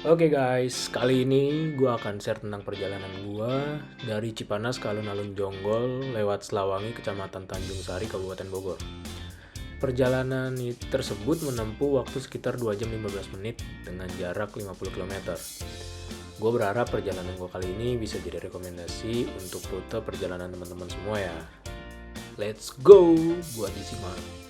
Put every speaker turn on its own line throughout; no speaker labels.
Oke guys, kali ini gue akan share tentang perjalanan gue dari Cipanas ke Alun-Alun Jonggol lewat Selawangi, Kecamatan Tanjung Sari, Kabupaten Bogor. Perjalanan tersebut menempuh waktu sekitar 2 jam 15 menit dengan jarak 50 km. Gue berharap perjalanan gue kali ini bisa jadi rekomendasi untuk rute perjalanan teman-teman semua ya. Let's go buat disimak.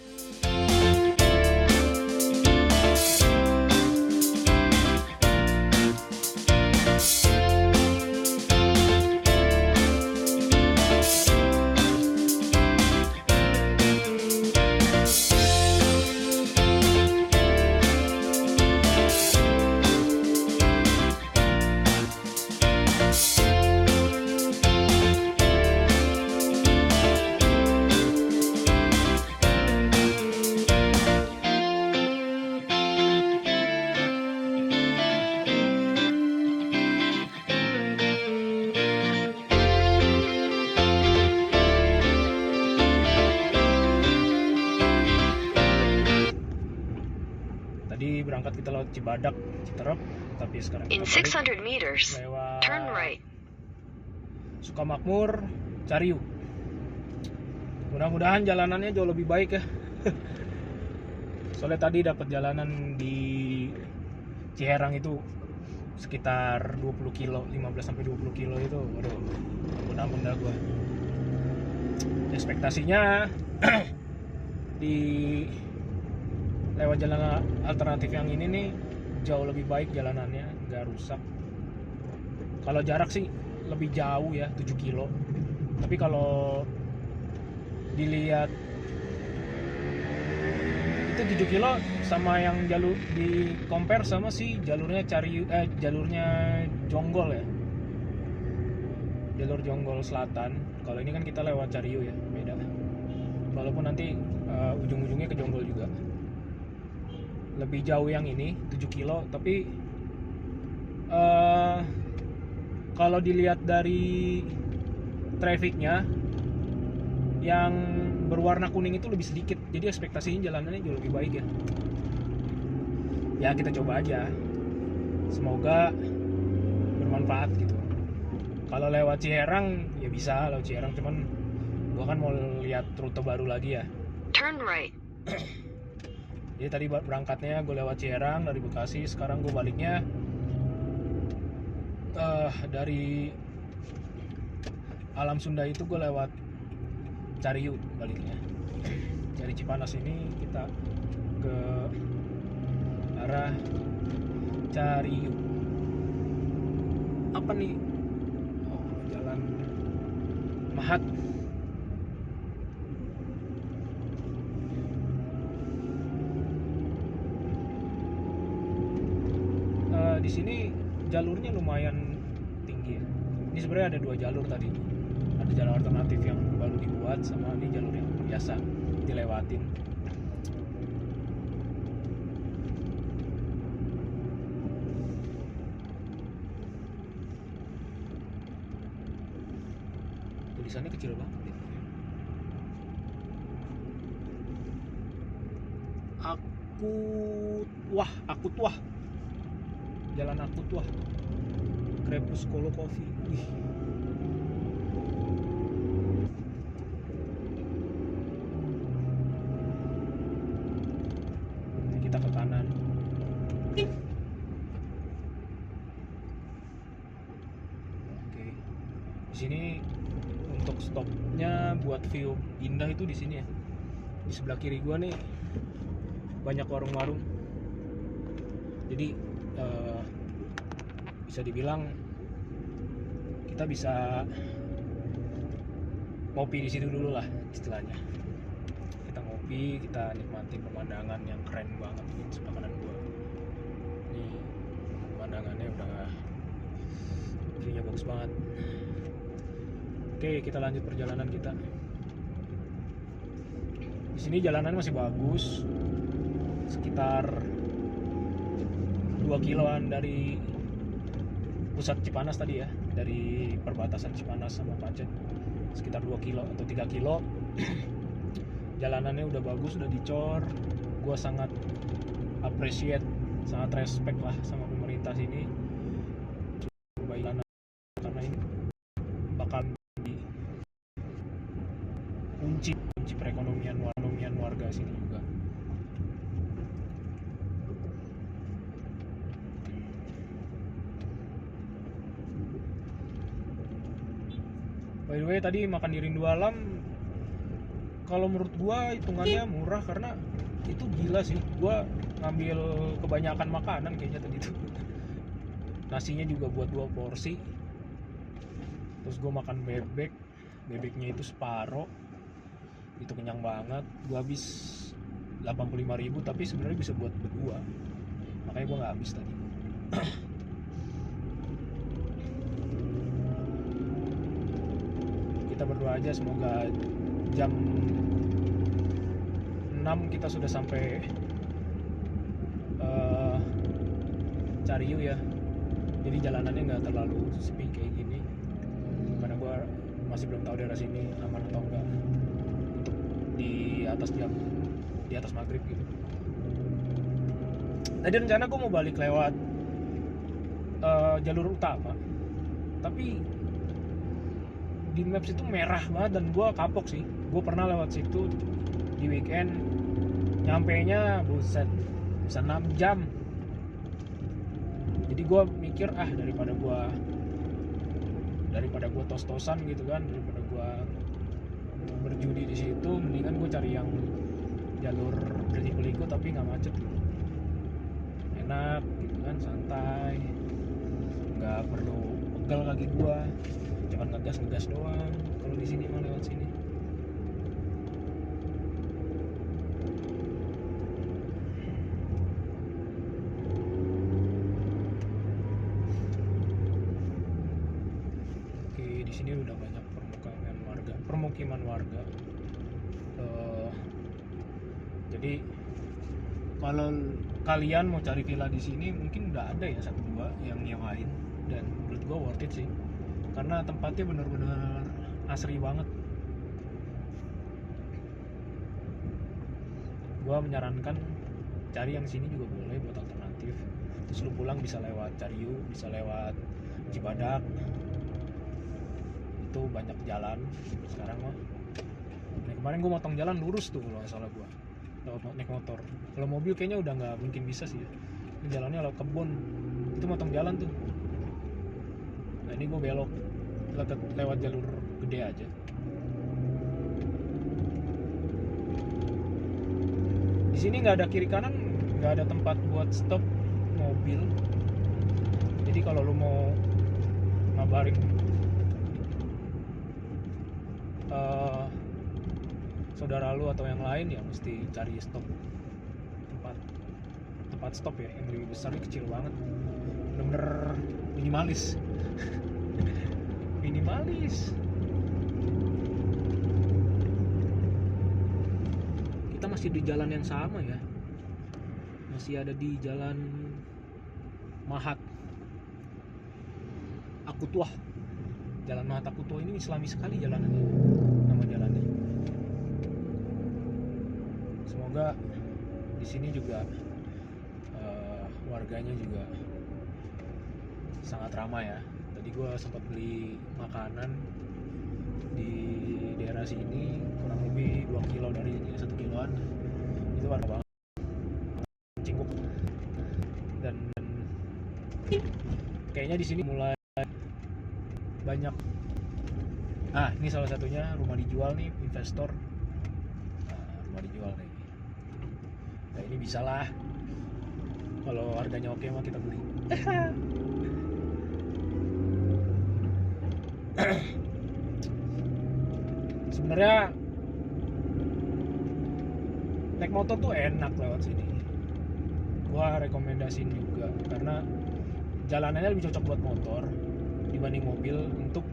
Tadi berangkat kita lewat Cibadak, Citerep, tapi sekarang kita
In 600 meters,
lewat
turn right.
Sukamakmur, Cariu. Mudah-mudahan jalanannya jauh lebih baik ya. Soalnya tadi dapat jalanan di Ciherang itu sekitar 20 kilo, 15 sampai 20 kilo itu. Waduh, ampun dah gua. Ekspektasinya di lewat jalan alternatif yang ini nih jauh lebih baik jalanannya, nggak rusak. Kalau jarak sih lebih jauh ya, 7 kilo. Tapi kalau dilihat itu 7 kilo sama yang jalur di compare sama si jalurnya jalurnya Jonggol ya. Jalur Jonggol Selatan. Kalau ini kan kita lewat Cariu ya, beda. Walaupun nanti ujung-ujungnya ke Jonggol juga. Lebih jauh yang ini 7 kilo, tapi kalau dilihat dari trafficnya yang berwarna kuning itu lebih sedikit, jadi ekspektasinya jalanannya jauh lebih baik ya. Ya kita coba aja, semoga bermanfaat gitu. Kalau lewat Ciherang ya bisa lewat Ciherang, cuman gua kan mau lihat rute baru lagi ya.
Turn right.
Jadi tadi berangkatnya gue lewat Ciherang dari Bekasi, sekarang gue baliknya dari Alam Sunda itu gue lewat Cariu baliknya. Dari Cipanas ini kita ke arah Cariu. Apa nih? Oh, Jalan Mahat. Di sini jalurnya lumayan tinggi ya. Ini sebenarnya ada 2 jalur tadi. Ada jalur alternatif yang baru dibuat sama ini jalur yang biasa dilewatin. Tulisannya kecil banget ya. Akut wah. Jalan Akut wah. Crepuscular Coffee. Wih. Ini kita ke kanan. Oke. Di sini untuk stopnya buat view indah itu di sini ya. Di sebelah kiri gua nih banyak warung-warung. Jadi bisa dibilang kita bisa ngopi di situ dulu lah istilahnya. Kita ngopi, kita nikmati pemandangan yang keren banget di sebelah kanan gua. Ini pemandangannya udah view-nya bagus banget. Oke, kita lanjut perjalanan kita. Di sini jalanannya masih bagus, sekitar 2 kiloan dari pusat Cipanas tadi ya, dari perbatasan Cipanas sama Pacet, sekitar 2 kilo atau 3 kilo. Jalanannya udah bagus, udah dicor. Gue sangat appreciate, sangat respect lah sama pemerintah lintas ini perbaikan, karena ini bakal menjadi kunci perekonomian warga sini juga. By the way, tadi makan di Rindu Alam, kalau menurut gua hitungannya murah karena itu gila sih. Gua ngambil kebanyakan makanan kayaknya tadi tuh. Nasinya juga buat 2 porsi. Terus gua makan bebeknya itu separoh. Itu kenyang banget. Gua habis 85.000, tapi sebenarnya bisa buat berdua. Makanya gua nggak habis tadi. Kita berdoa aja semoga jam 6 kita sudah sampai Cariu ya. Jadi jalanannya nggak terlalu sepi kayak gini. Karena gue masih belum tahu daerah sini aman atau enggak untuk di atas maghrib gitu. Tadi rencana gue mau balik lewat jalur utama, tapi di maps itu merah banget dan gue kapok sih. Gue pernah lewat situ di weekend, nyampainya buset bisa 6 jam. Jadi gue mikir daripada gue tos-tosan gitu kan, daripada gue berjudi di situ, mendingan gue cari yang jalur berliku-liku tapi nggak macet gitu, enak gitu kan, santai, nggak perlu pegel kaki gue, cuman ngegas doang. Kalau di sini mah lewat sini. Di sini udah banyak permukiman warga. Jadi kalau kalian mau cari villa di sini mungkin udah ada ya 1-2 yang nyewain, dan menurut gua worth it sih karena tempatnya benar-benar asri banget. Gua menyarankan cari yang sini juga boleh buat alternatif. Terus lu pulang bisa lewat Cariu, bisa lewat Cibadak. Itu banyak jalan sekarang mah. Nah, kemarin gue motong jalan lurus tuh kalau nggak salah gue naik motor. Kalau mobil kayaknya udah nggak mungkin bisa sih ya. Ini jalannya lewat kebun, itu motong jalan tuh. Nah ini gue belok lewat jalur gede aja. Di sini nggak ada kiri kanan, nggak ada tempat buat stop mobil. Jadi kalau lu mau ngabarin saudara lu atau yang lain ya mesti cari tempat stop ya yang lebih besar. Ini kecil banget, bener-bener minimalis. Kita masih di jalan yang sama ya, masih ada di jalan Mahat Akutuah. Jalan Mahat Akutuah ini islami sekali jalanannya, nama jalannya. Semoga di sini juga warganya juga sangat ramah ya. Tadi gue sempat beli makanan di daerah sini, kurang lebih 2 kilo dari ini, 1 kiloan. Itu warna banget, cingkuk. Dan kayaknya di sini mulai banyak. Ini salah satunya rumah dijual nih, investor. Rumah dijual nih. Nah ini bisa lah, kalau harganya oke mah kita beli. Sebenarnya naik motor tuh enak lewat sini. Gua rekomendasiin juga karena jalanannya lebih cocok buat motor dibanding mobil untuk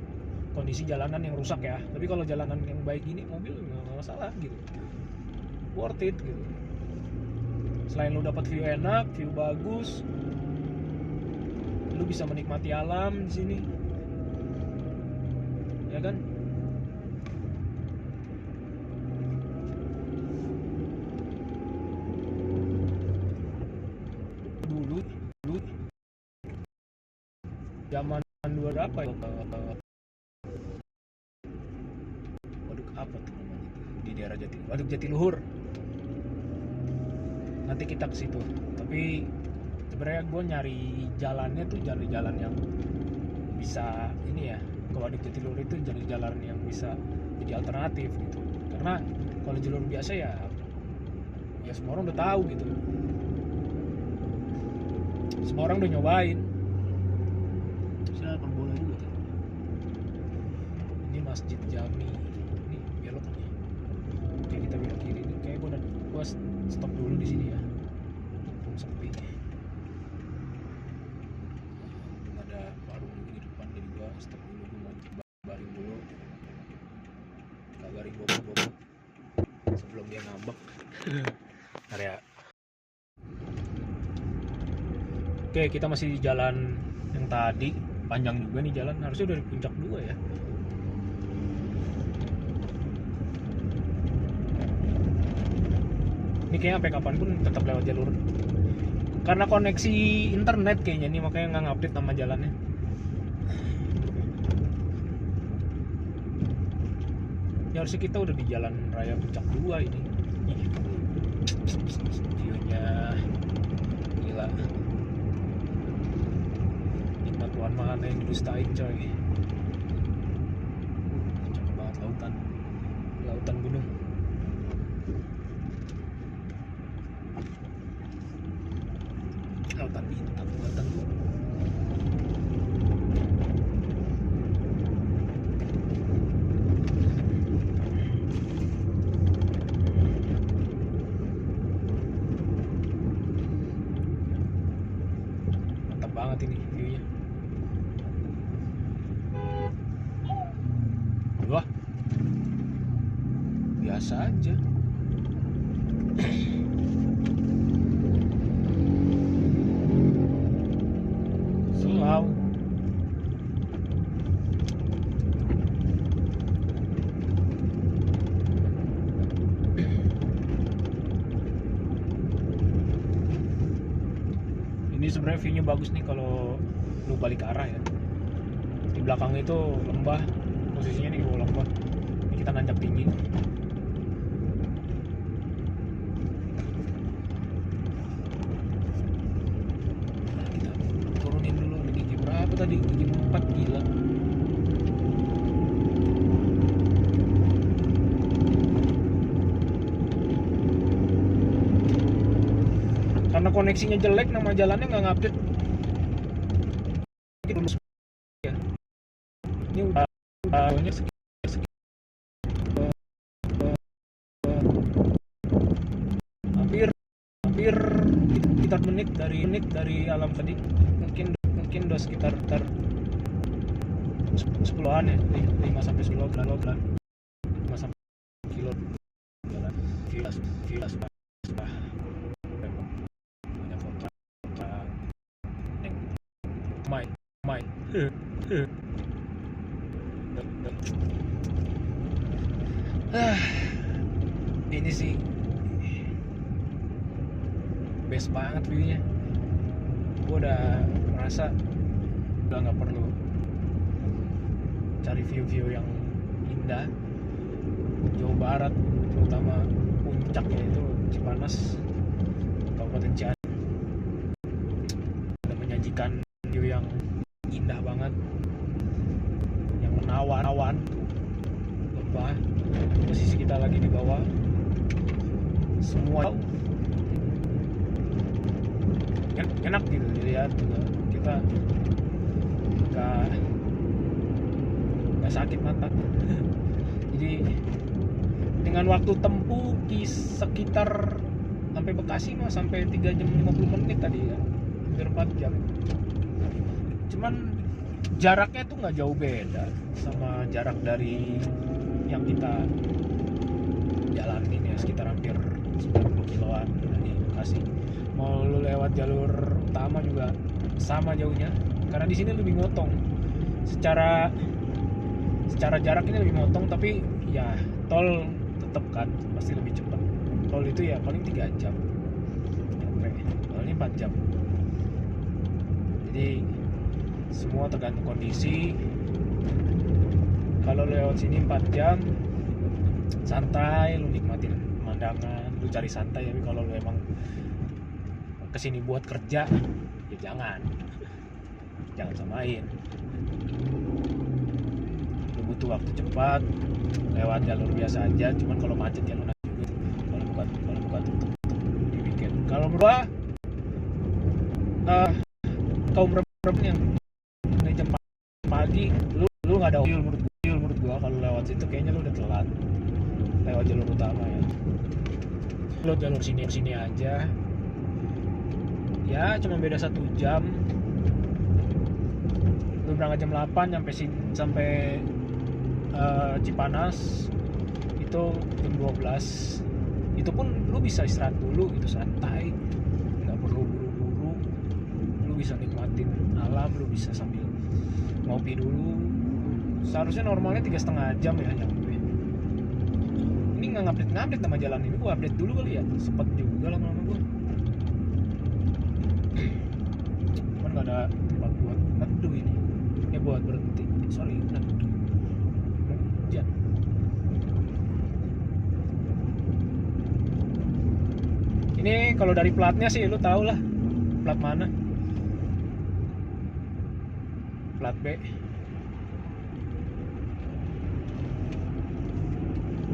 kondisi jalanan yang rusak ya. Tapi kalau jalanan yang baik gini, mobil nggak masalah gitu, worth it gitu. Selain lu dapat view enak, view bagus, lu bisa menikmati alam di sini, ya kan? Dulu zaman dua berapa ya, waduk apa tuh namanya di daerah Waduk Jatiluhur. Nanti kita ke situ. Tapi sebenarnya gue nyari jalannya tuh jalan yang bisa ini ya, ke Waduk Jatiluhur itu jalan yang bisa jadi alternatif gitu. Karena kalau jalur biasa ya semua orang udah tahu gitu, semua orang udah nyobain. Siapa bola juga tuh. Ini Masjid Jami, ini belok nih. Oke, kita belok kiri. Ini kayak gua stop dulu di sini ya, mumpung sepi. Belum ada warung lagi di depan, jadi gua stop dulu. Gua mau kabarin dulu, kabarin bokap sebelum dia ngambek. Area. Oke, kita masih di jalan yang tadi. Panjang juga nih jalan, harusnya dari puncak 2 ya. Ini kayaknya sampai kapanpun tetap lewat jalur. Karena koneksi internet kayaknya nih, makanya nggak ngupdate nama jalannya. Ya harusnya kita udah di jalan raya puncak 2 ini. View-nya gila. Nikmat Tuhan mana yang didustain coy. Cakep banget lautan gunung. Lautan bintang, lautan gunung. Mantap banget ini view-nya. Wah, biasa aja. Selau. Ini sebenarnya view-nya bagus nih kalau lu balik arah ya. Di belakang itu lembah, posisinya nih di bawah lembah. Ini kita nanjak tinggi. Nah, kita turunin dulu. Di gigi berapa tadi? Gigi 4, gila. Karena koneksinya jelek, nama jalannya nggak ngupdate. Ya. Ini udah hampir sekitar menit dari alam tadi. Mungkin udah sekitar 10-an ya, 5 sampai 10 bulan 5 sampai kilo jalan. Vilas banyak kota main. Ini sih best banget view-nya. Gue udah merasa udah nggak perlu cari view yang indah. Jawa Barat, terutama puncaknya itu Cipanas, Kabupaten Cianjur, udah menyajikan view yang indah banget, yang menawan. Lembah, posisi kita lagi di bawah, semua enak gitu dilihat juga. Kita nggak sakit mata. Jadi dengan waktu tempuh sekitar sampai Bekasi mah sampai 3 jam 50 menit tadi ya, hampir 4 jam. Cuman jaraknya tuh nggak jauh beda sama jarak dari yang kita jalanin ya, sekitar hampir 90 kiloan dari Bekasi. Mau lu lewat jalur utama juga sama jauhnya, karena di sini lebih motong. Secara jarak ini lebih motong, tapi ya tol tetap kan pasti lebih cepat. Tol itu ya paling 3 jam nyampe, kalau ini 4 jam. Jadi semua tergantung kondisi. Kalau lewat sini 4 jam santai, lu nikmatin pemandangan, lu cari santai. Tapi kalau lu emang kesini buat kerja, ya jangan samain. Lu butuh waktu cepat lewat jalur biasa aja, cuman kalau macet ya lu nanti duit. Kalau buka tutup di weekend. Kalau menurut gua kaum perempuan yang dari jam pagi, lu nggak ada opsi. Menurut gua kalau lewat situ kayaknya lu udah telat lewat jalur utama ya. Lu jalur sini aja ya, cuma beda 1 jam. Lu berangkat jam 8 sampai Cipanas itu jam 12. Itu pun lu bisa istirahat dulu, itu santai, nggak perlu buru-buru. Lu bisa nikmatin alam, lu bisa sambil ngopi dulu. Seharusnya normalnya 3,5 jam ya nyampe. Ini nggak ngupdate nama jalan ini, gua update dulu kali ya, sempet juga lama-lama gua. Cuman nggak ada tempat buat neduh ini, ya buat berhenti. Sorry, neduh. Hujan. Ini kalau dari platnya sih lu tau lah plat mana. Plat B.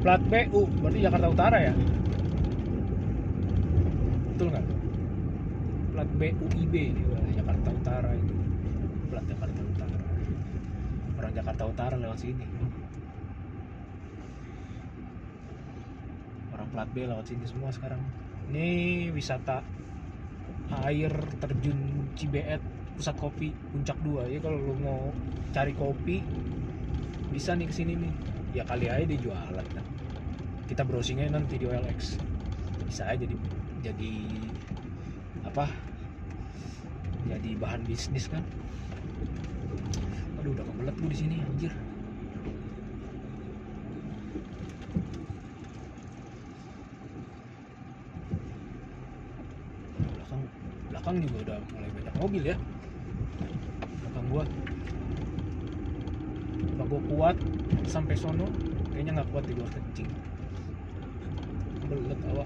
Plat BU berarti Jakarta Utara ya? Betul nggak? Plat BUIB Jakarta Utara itu. Plat Jakarta Utara. Orang Jakarta Utara lewat sini. Orang plat B lewat sini semua sekarang. Ini wisata air terjun Cibeet, pusat kopi Puncak 2 ya. Kalau lu mau cari kopi bisa nih kesini nih. Ya kali aja dia jualan kan. Kita browsingnya nanti di OLX. Bisa aja jadi apa? Jadi bahan bisnis kan. Aduh udah kebelet gue di sini anjir. Belakang juga udah mulai banyak mobil ya. Belakang gua. Kalau gua kuat sampai sono, kayaknya nggak kuat di gua kencing. Belet awak.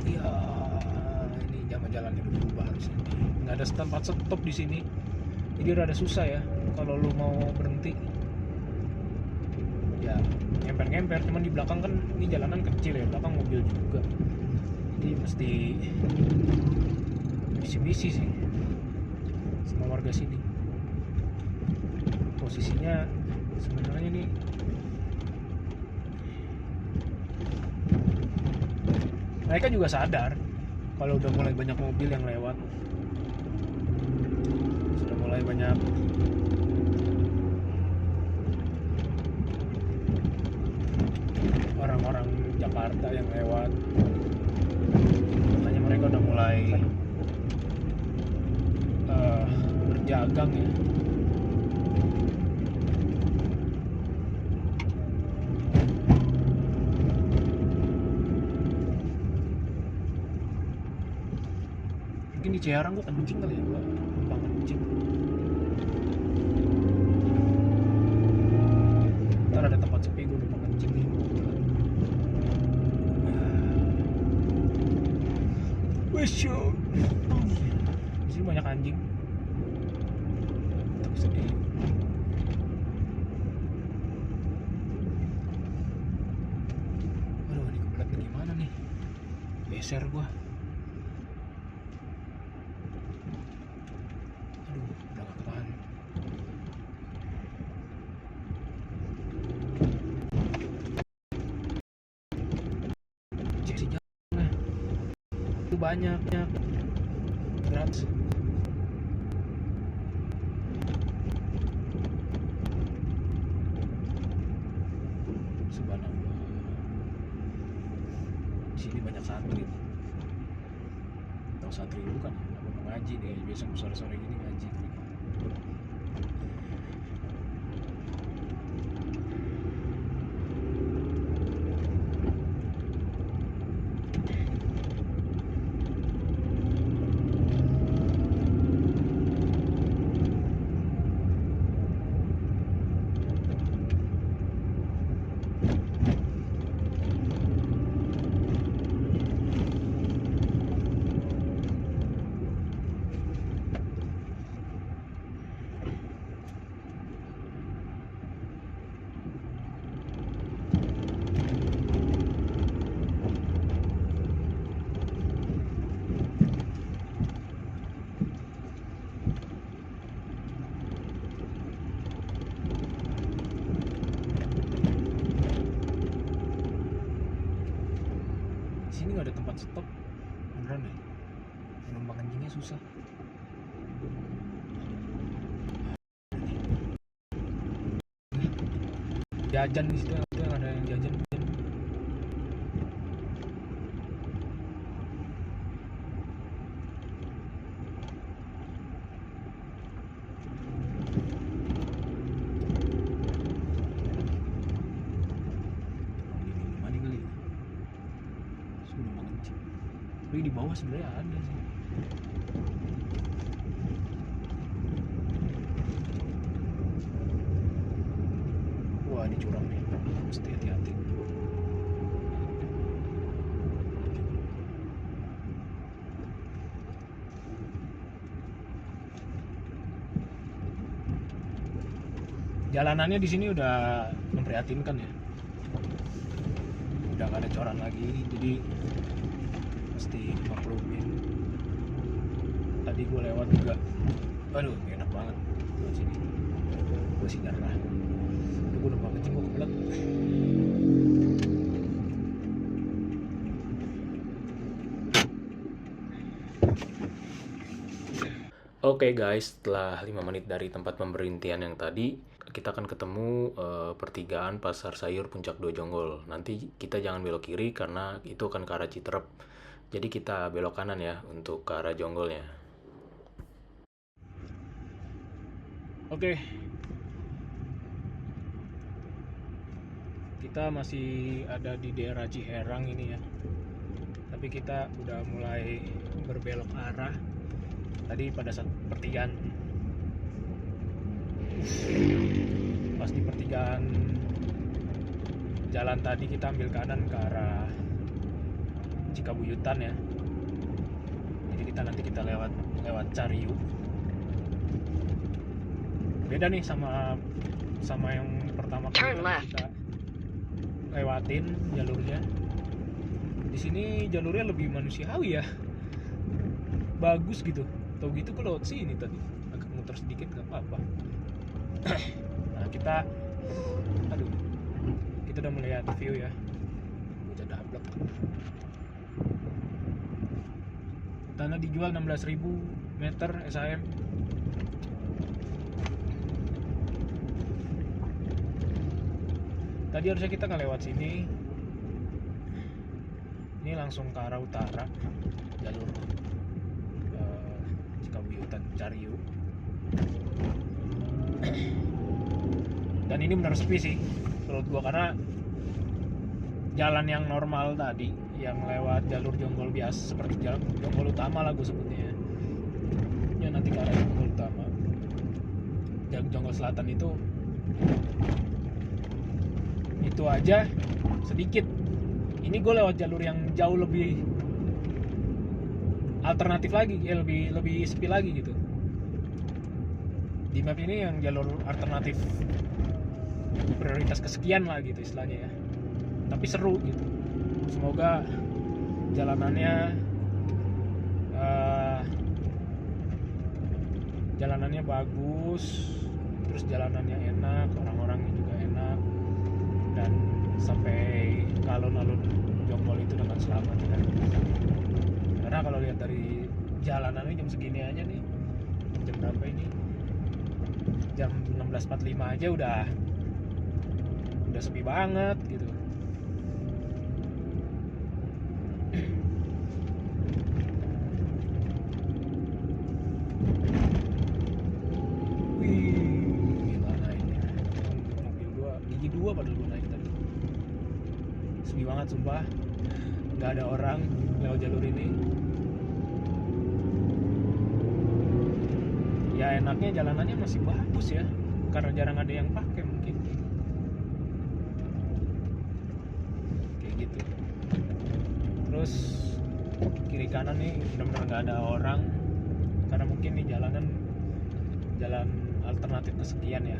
Iya, ini jalan-jalannya udah berubah harusnya. Nggak ada tempat stop di sini. Jadi rada susah ya kalau lu mau berhenti. Ya, ngemper-ngemper. Cuman di belakang kan ini jalanan kecil ya, belakang mobil juga. Jadi mesti misi sih sama warga sini. Posisinya sebenarnya nih mereka juga sadar kalau udah mulai banyak mobil yang lewat, sudah mulai banyak orang-orang Jakarta yang lewat. Makanya mereka udah mulai berjagang ya. Mungkin di Ciharang gua kencing kali ya, gua numpang kencing. Ntar ada tempat sepi gua numpang kencing nih. Show. Di sini banyak anjing. Tapi sedih. Aduh, ini kebelatnya gimana nih? Geser gua. Aduh, udah gak tahan. Cek si jalan. Itu banyak gratis. Subhanallah. Di sini banyak santri. Tahu santri dulu kan? Apa mau ngaji deh? Biasa sore-sore gini ngaji. tempat stop beneran deh, numpang kencingnya susah. Jajan di situ ada yang jajan. Tapi di bawah sebenarnya ada sih. Wah, ini curang nih, mesti hati-hati. Jalanannya di sini udah memprihatinkan ya. Udah gak ada coran lagi, jadi mesti maklumin. Tadi gue lewat juga, aduh enak banget lewat sini. Gue sinyal lah, gue numpang kencing, gue kebelet. Oke guys, setelah 5 menit dari tempat pemberhentian yang tadi, kita akan ketemu pertigaan Pasar Sayur Puncak 2 Jonggol. Nanti kita jangan belok kiri karena itu akan ke arah Citerep. Jadi kita belok kanan ya untuk ke arah Jonggolnya. Oke. Kita masih ada di daerah Ciherang ini ya. Tapi kita udah mulai berbelok arah. Tadi pada saat pertigaan, pas di pertigaan jalan tadi kita ambil kanan ke arah Cikabuyutan ya. Jadi nanti kita lewat Cariu. Beda nih sama yang pertama kali kita lewatin jalurnya. Di sini jalurnya lebih manusiawi ya, bagus gitu. Tau gitu kalau sini tadi agak muter sedikit nggak apa-apa. Nah kita udah melihat view ya. Bocah dablek. Tanah dijual 16.000 meter SAM. Tadi harusnya kita nggak lewat sini. Ini langsung ke arah utara, jalur Cikabuyutan Cariu. Dan ini benar sepi sih menurut gua, karena jalan yang normal tadi yang lewat jalur Jonggol biasa seperti jalan Jonggol utama lah gue sebutnya ya, nanti ke arah Jonggol utama, Jonggol selatan itu aja sedikit. Ini gue lewat jalur yang jauh lebih alternatif lagi ya, lebih sepi lagi gitu. Di map ini yang jalur alternatif prioritas kesekian lah gitu istilahnya ya, tapi seru gitu. Semoga jalanannya bagus, terus jalanannya enak, orang-orangnya juga enak, dan sampai ke alun-alun Jonggol itu dengan selamat ya. Karena kalau lihat dari jalanannya jam segini aja nih, jam berapa ini? Jam 16.45 aja udah sepi banget gitu. Wih, gila naiknya. Mobil gua gigi 2 padahal gua naik tadi. Sepi banget sumpah. Nggak ada orang lewat jalur ini. Ya enaknya jalanannya masih bagus ya, karena jarang ada yang pakai mungkin. Kayak gitu. Terus kiri kanan nih benar-benar nggak ada orang, karena mungkin nih jalan alternatif kesekian ya.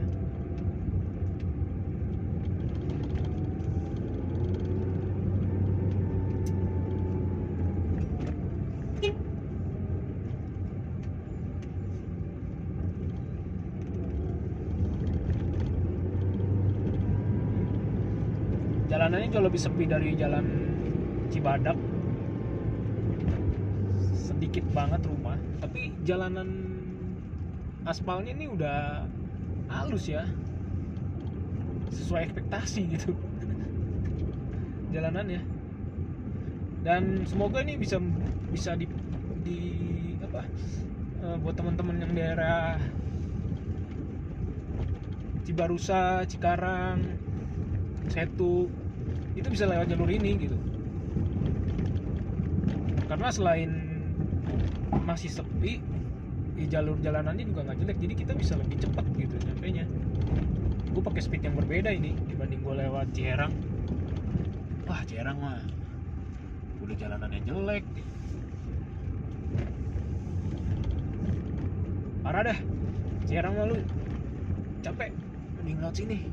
Jalanannya jauh lebih sepi dari jalan Cibadak. dikit banget rumah, tapi jalanan aspalnya ini udah halus ya, sesuai ekspektasi gitu jalanannya. Dan semoga ini bisa di apa, buat teman-teman yang daerah Cibarusa, Cikarang, Setu itu bisa lewat jalur ini gitu. Karena selain masih sepi, jalur jalanannya juga nggak jelek, jadi kita bisa lebih cepat gitu nyampenya. Gue pakai speed yang berbeda ini dibanding gue lewat Ciherang. Wah, Ciherang mah udah jalanannya jelek, parah dah. Ciherang mah lu capek mending lewat sini.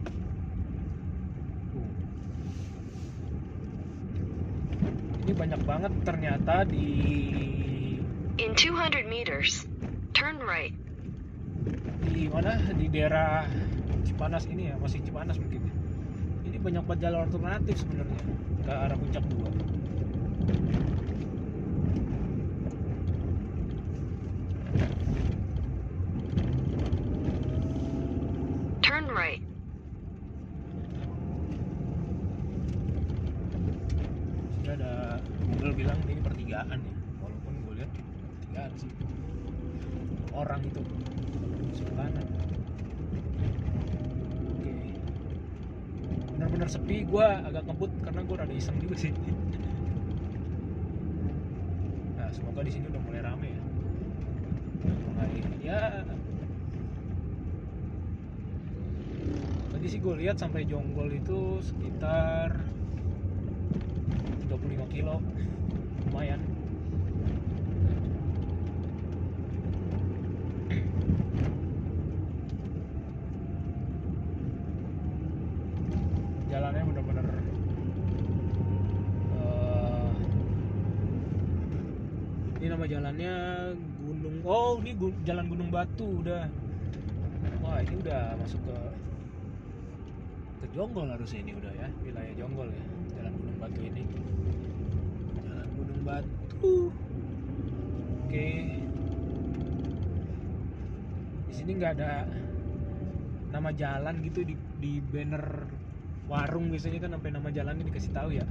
Ini banyak banget ternyata di
In 200 meters, turn right.
Di mana, di daerah Cipanas ini ya, masih Cipanas mungkin. Ini banyak banget jalur alternatif sebenarnya ke arah Puncak 2.
Turn right.
Sudah ada Google bilang ini pertigaan ya, walaupun gue lihat pertigaan sih, orang itu sebelah kanan. Oke, benar-benar sepi. Gue agak ngebut karena gue rada iseng juga sih. Nah, semoga di sini udah mulai rame ya, udah mulai ya. Tadi sih gue lihat sampai Jonggol itu sekitar 35 kilo, lumayan. Jalannya bener-bener ini nama jalannya Gunung, oh ini Jalan Gunung Batu udah. Wah, ini udah masuk ke Jonggol harusnya ini udah ya, wilayah Jonggol ya, Jalan Gunung Batu ini. Jalan Gunung Batu. Oke. Di sini nggak ada nama jalan gitu di banner warung, biasanya kan sampai nama jalannya dikasih tahu ya.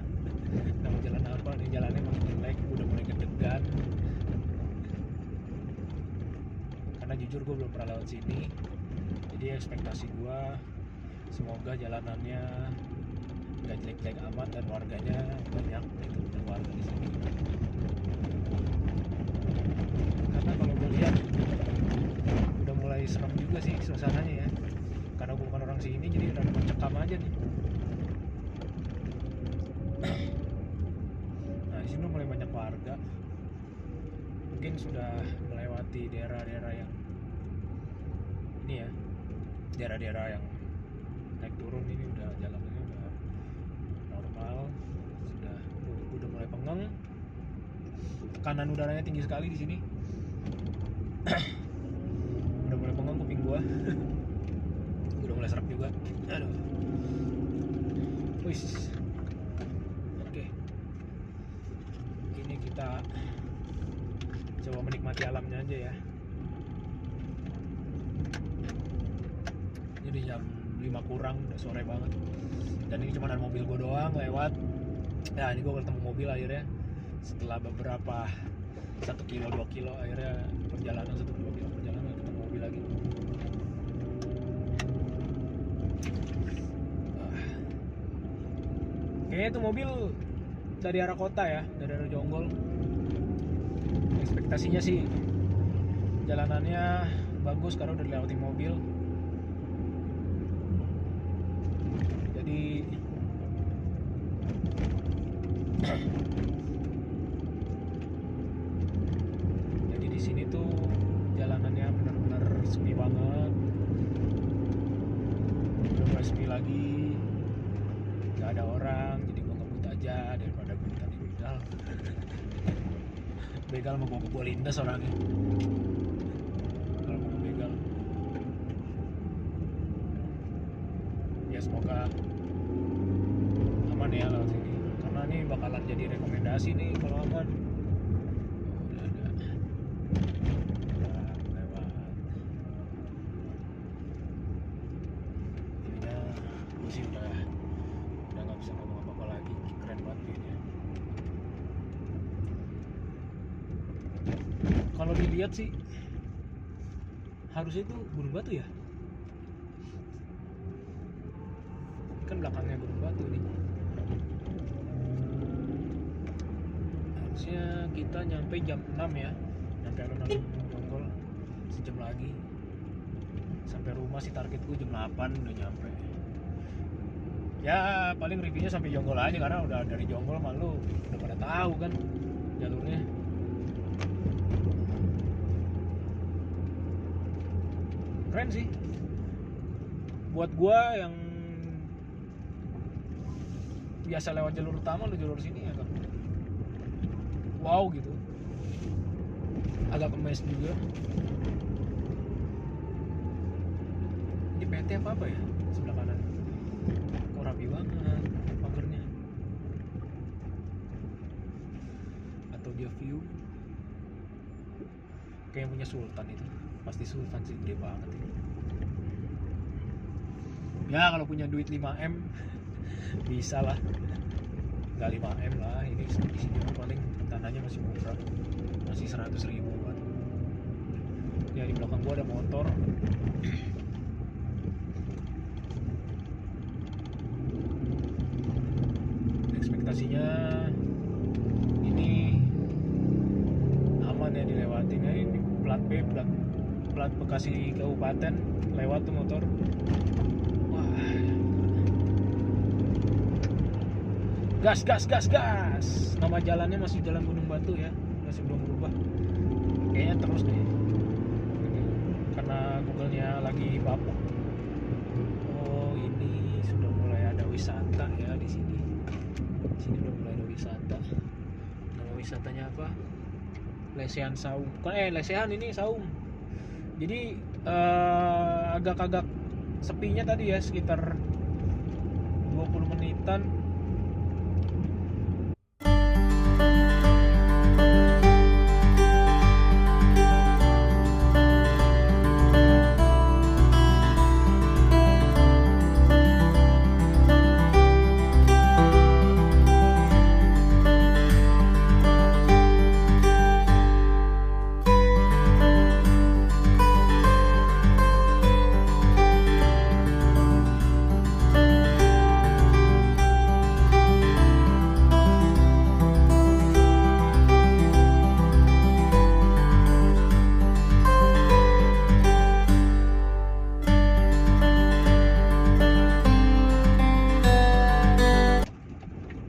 Nama jalan apa nih, jalannya makin jelek, udah mulai gede-gedean. Karena jujur gue belum pernah lewat sini, jadi ekspektasi gue semoga jalanannya nggak jelek-jelek amat dan warganya banyak gitu, dan warga di sini. Karena kalau gue lihat udah mulai serem juga sih suasananya ya. Karena gue bukan orang sini, jadi udah mencekam aja nih. Nah, di sini udah mulai banyak warga. Mungkin sudah melewati daerah-daerah yang ini ya, daerah-daerah yang naik turun ini udah jalanannya udah normal, udah mulai pengeng. Tekanan udaranya tinggi sekali di sini. Udah mulai pengeng kuping gua. Udah mulai serak juga. Aduh. Wis. Oke. Ini kita coba menikmati alamnya aja ya. Ini udah jam 5 kurang, udah sore banget. Dan ini cuma ada mobil gue doang lewat. Nah, ini gue ketemu mobil akhirnya setelah beberapa 1 kilo 2 kilo, akhirnya perjalanan 1-2 kilo perjalanan ketemu mobil lagi. Kayaknya itu mobil dari arah kota ya, dari arah Jonggol. Ekspektasinya sih jalanannya bagus karena udah dilewati mobil. Jadi di sini tuh jalanannya benar-benar sepi banget. Udah mulai sepi lagi, nggak ada orang, jadi gua ngebut aja daripada gua tadi begal. Begal mau gua lindas orangnya. Kalau mau begal, ya semoga aman ya lewat sini, karena ini bakalan jadi rekomendasi nih kalau aman. Udah ada kalau dilihat sih harusnya itu Gunung Batu ya, kan belakangnya Gunung Batu nih. Harusnya kita nyampe jam 6 ya, nyampe alun-alun Jonggol sejam lagi. Sampai rumah sih target gue jam 8 udah nyampe. Ya paling reviewnya sampai Jonggol aja, karena udah dari Jonggol malu udah pada tahu kan jalurnya. Keren sih buat gua yang biasa lewat jalur utama, jalur sini agak wow gitu, agak kemes juga. Ini PT apa ya sebelah kanan, kok rapi banget pagernya, atau dia view kayak punya Sultan. Itu pasti Sultan sih, gede banget ini. Ya kalau punya duit 5M bisa lah, nggak 5M lah. Ini di sini paling tanahnya masih murah, masih 100.000 kan. Ya di belakang gua ada motor. Ekspektasinya ini aman ya dilewatin. Ya ini plat B, plat Bekasi Kabupaten, lewat tuh motor. Wah, gas. Nama jalannya masih Jalan Gunung Batu ya, masih belum berubah kayaknya, terus deh karena Google-nya lagi bapuk. Oh, ini sudah mulai ada wisata ya di sini. Di sini udah mulai ada wisata. Nama wisatanya apa? Lesehan Saung. Lesehan ini Saung. Jadi agak-agak sepinya tadi ya, sekitar 20 menitan.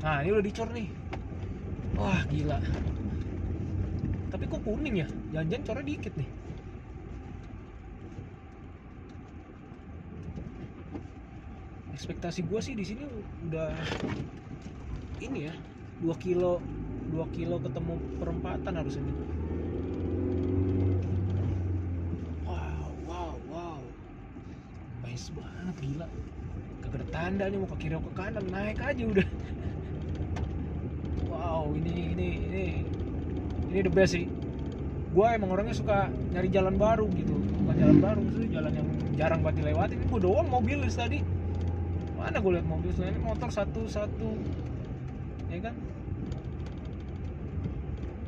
Nah ini udah dicor nih. Wah gila. Tapi kok kuning ya? Jangan-jangan cornya dikit nih. Ekspektasi gue sih di sini udah ini ya, 2 kilo ketemu perempatan harusnya nih. Wow. Nice banget, gila. Kagak ada tanda nih mau ke kiri atau ke kanan, naik aja udah. Wow, ini the best sih. Gua emang orangnya suka nyari jalan baru gitu. Bukan jalan baru, maksudnya jalan yang jarang banget dilewatin. Ini gua doang mobil tadi. Mana gue liat mobil selain motor satu ya kan.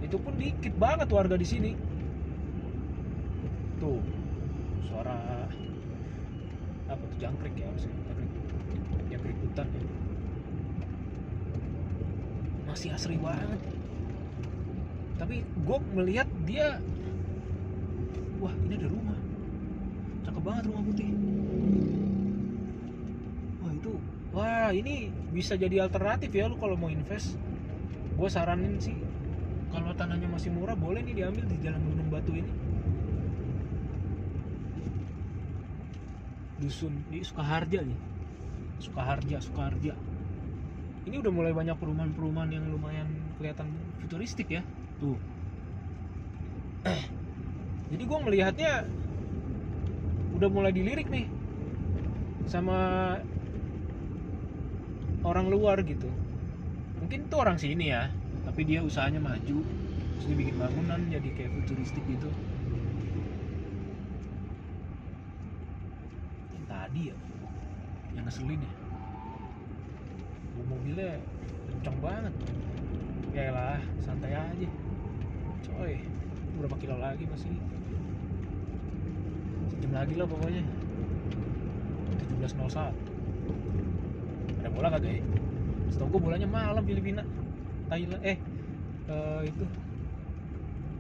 Itu pun dikit banget warga di sini. Tuh suara apa tuh, jangkrik ya harusnya, jangkrik hutan ya. Masih asri banget. Tapi gue melihat dia, wah ini ada rumah, cakep banget rumah putih. Wah ini bisa jadi alternatif ya lu kalau mau invest. Gue saranin sih kalau tanahnya masih murah boleh nih diambil di Jalan Gunung Batu ini. Dusun di Sukaharja nih, Sukaharja. Ini udah mulai banyak perumahan yang lumayan kelihatan futuristik ya tuh. Jadi gue melihatnya udah mulai dilirik nih sama orang luar gitu. Mungkin tuh orang sini ya, tapi dia usahanya maju, terus dia bikin bangunan jadi kayak futuristik gitu. Yang tadi ya, yang ngeselin ya, mobilnya kenceng banget. Yaelah, santai aja coy. berapa kilo lagi, masih sejam lagi lah pokoknya. 17.01. Ada bola kagak ya? Setahu gue bolanya malam Filipina, Thailand, itu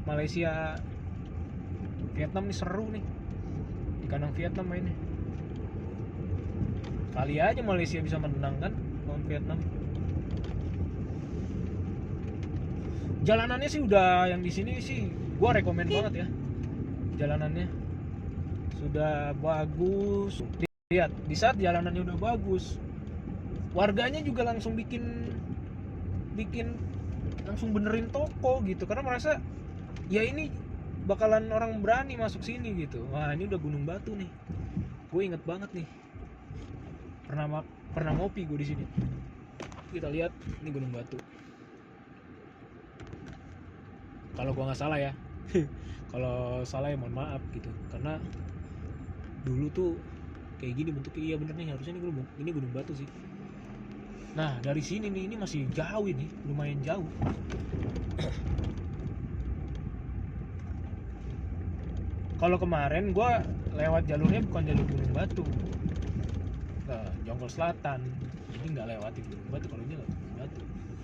Malaysia Vietnam nih seru nih, di kandang Vietnam mainnya. Kali aja Malaysia bisa menang kan lawan Vietnam. Jalanannya sih udah, yang di sini sih gua rekomen banget ya. Jalanannya sudah bagus. Lihat, di saat jalanannya udah bagus, warganya juga langsung bikin langsung benerin toko gitu, karena merasa ya ini bakalan orang berani masuk sini gitu. Wah, ini udah Gunung Batu nih. Gue inget banget nih. Pernah ngopi gue di sini. Kita lihat, ini Gunung Batu. Kalau gue nggak salah ya. Kalau salah ya mohon maaf gitu. Karena dulu tuh kayak gini bentuknya. Iya bener nih, harusnya ini Gunung Batu sih. Nah dari sini nih, ini masih jauh, ini lumayan jauh. Kalau kemarin gue lewat jalurnya bukan jalur Gunung Batu, ke Jonggol Selatan. Ini nggak lewatin Gunung Batu, kalau ini lewat Gunung Batu.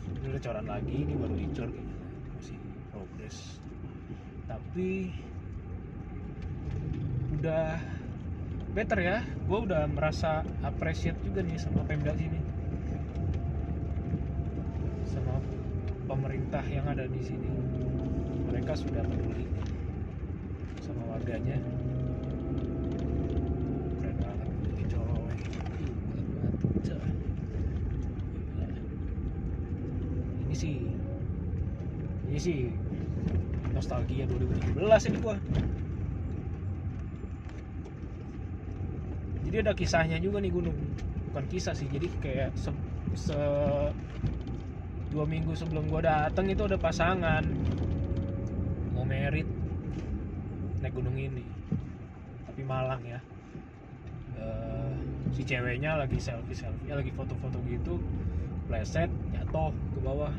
Ini udah coran lagi, ini baru dicor kayaknya, masih progres. Tapi udah better ya, gue udah merasa appreciate juga nih sama Pemda sini, sama pemerintah yang ada di sini. Mereka sudah peduli sama warganya. Keren banget ini coy. Ini sih nostalgia 2017 ini gua. Jadi ada kisahnya juga nih gunung. Bukan kisah sih, jadi kayak 2 minggu sebelum gua datang itu ada pasangan mau merit naik gunung ini, tapi Malang ya. Si ceweknya lagi selfie, lagi foto-foto gitu, pleset jatuh ke bawah.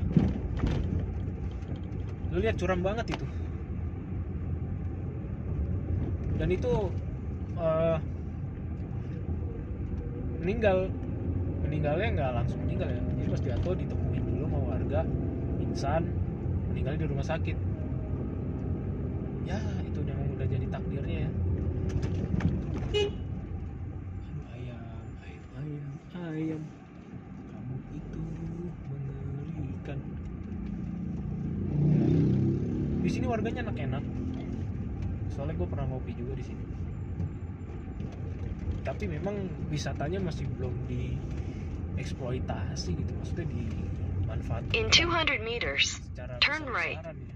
Lu lihat curam banget itu. Dan itu meninggalnya nggak langsung meninggal ya. Jadi pas jatuh ditemuin dulu sama warga, pingsan, meninggal di rumah sakit. Ya itu memang udah jadi takdirnya ya. Ayam, kamu itu mengerikan. Di sini warganya enak-enak. Soalnya gue pernah ngopi juga di sini. Tapi memang wisatanya masih belum dieksploitasi gitu, maksudnya dimanfaatkan.
In 200 meters,
Secara
turn right.
besar-besaran ya.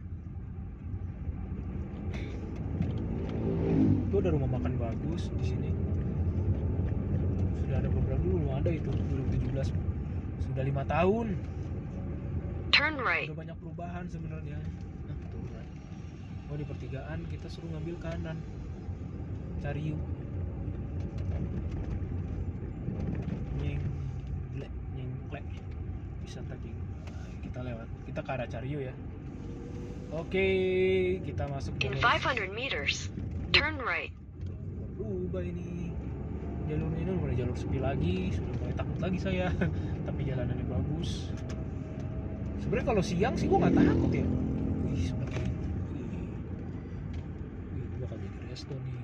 Itu ada rumah makan bagus di sini. Sudah ada beberapa, dulu ada itu 2017. Sudah 5 tahun.
Turn right.
Udah banyak perubahan sebenarnya. Nah, turn right. Oh, di pertigaan kita suruh ngambil kanan. Cariu. Nyengklek. Bisa tadi. Nah, kita lewat. Kita ke arah Cariu ya. Oke, kita masuk
In
jalur.
500 meters, turn right.
Berubah ini. Jalur ini udah jalur sepi lagi, sudah mulai takut lagi saya. Tapi jalanannya bagus. Sebenarnya kalau siang sih gua nggak takut ya. Wih, seperti ini bakal jadi resto nih.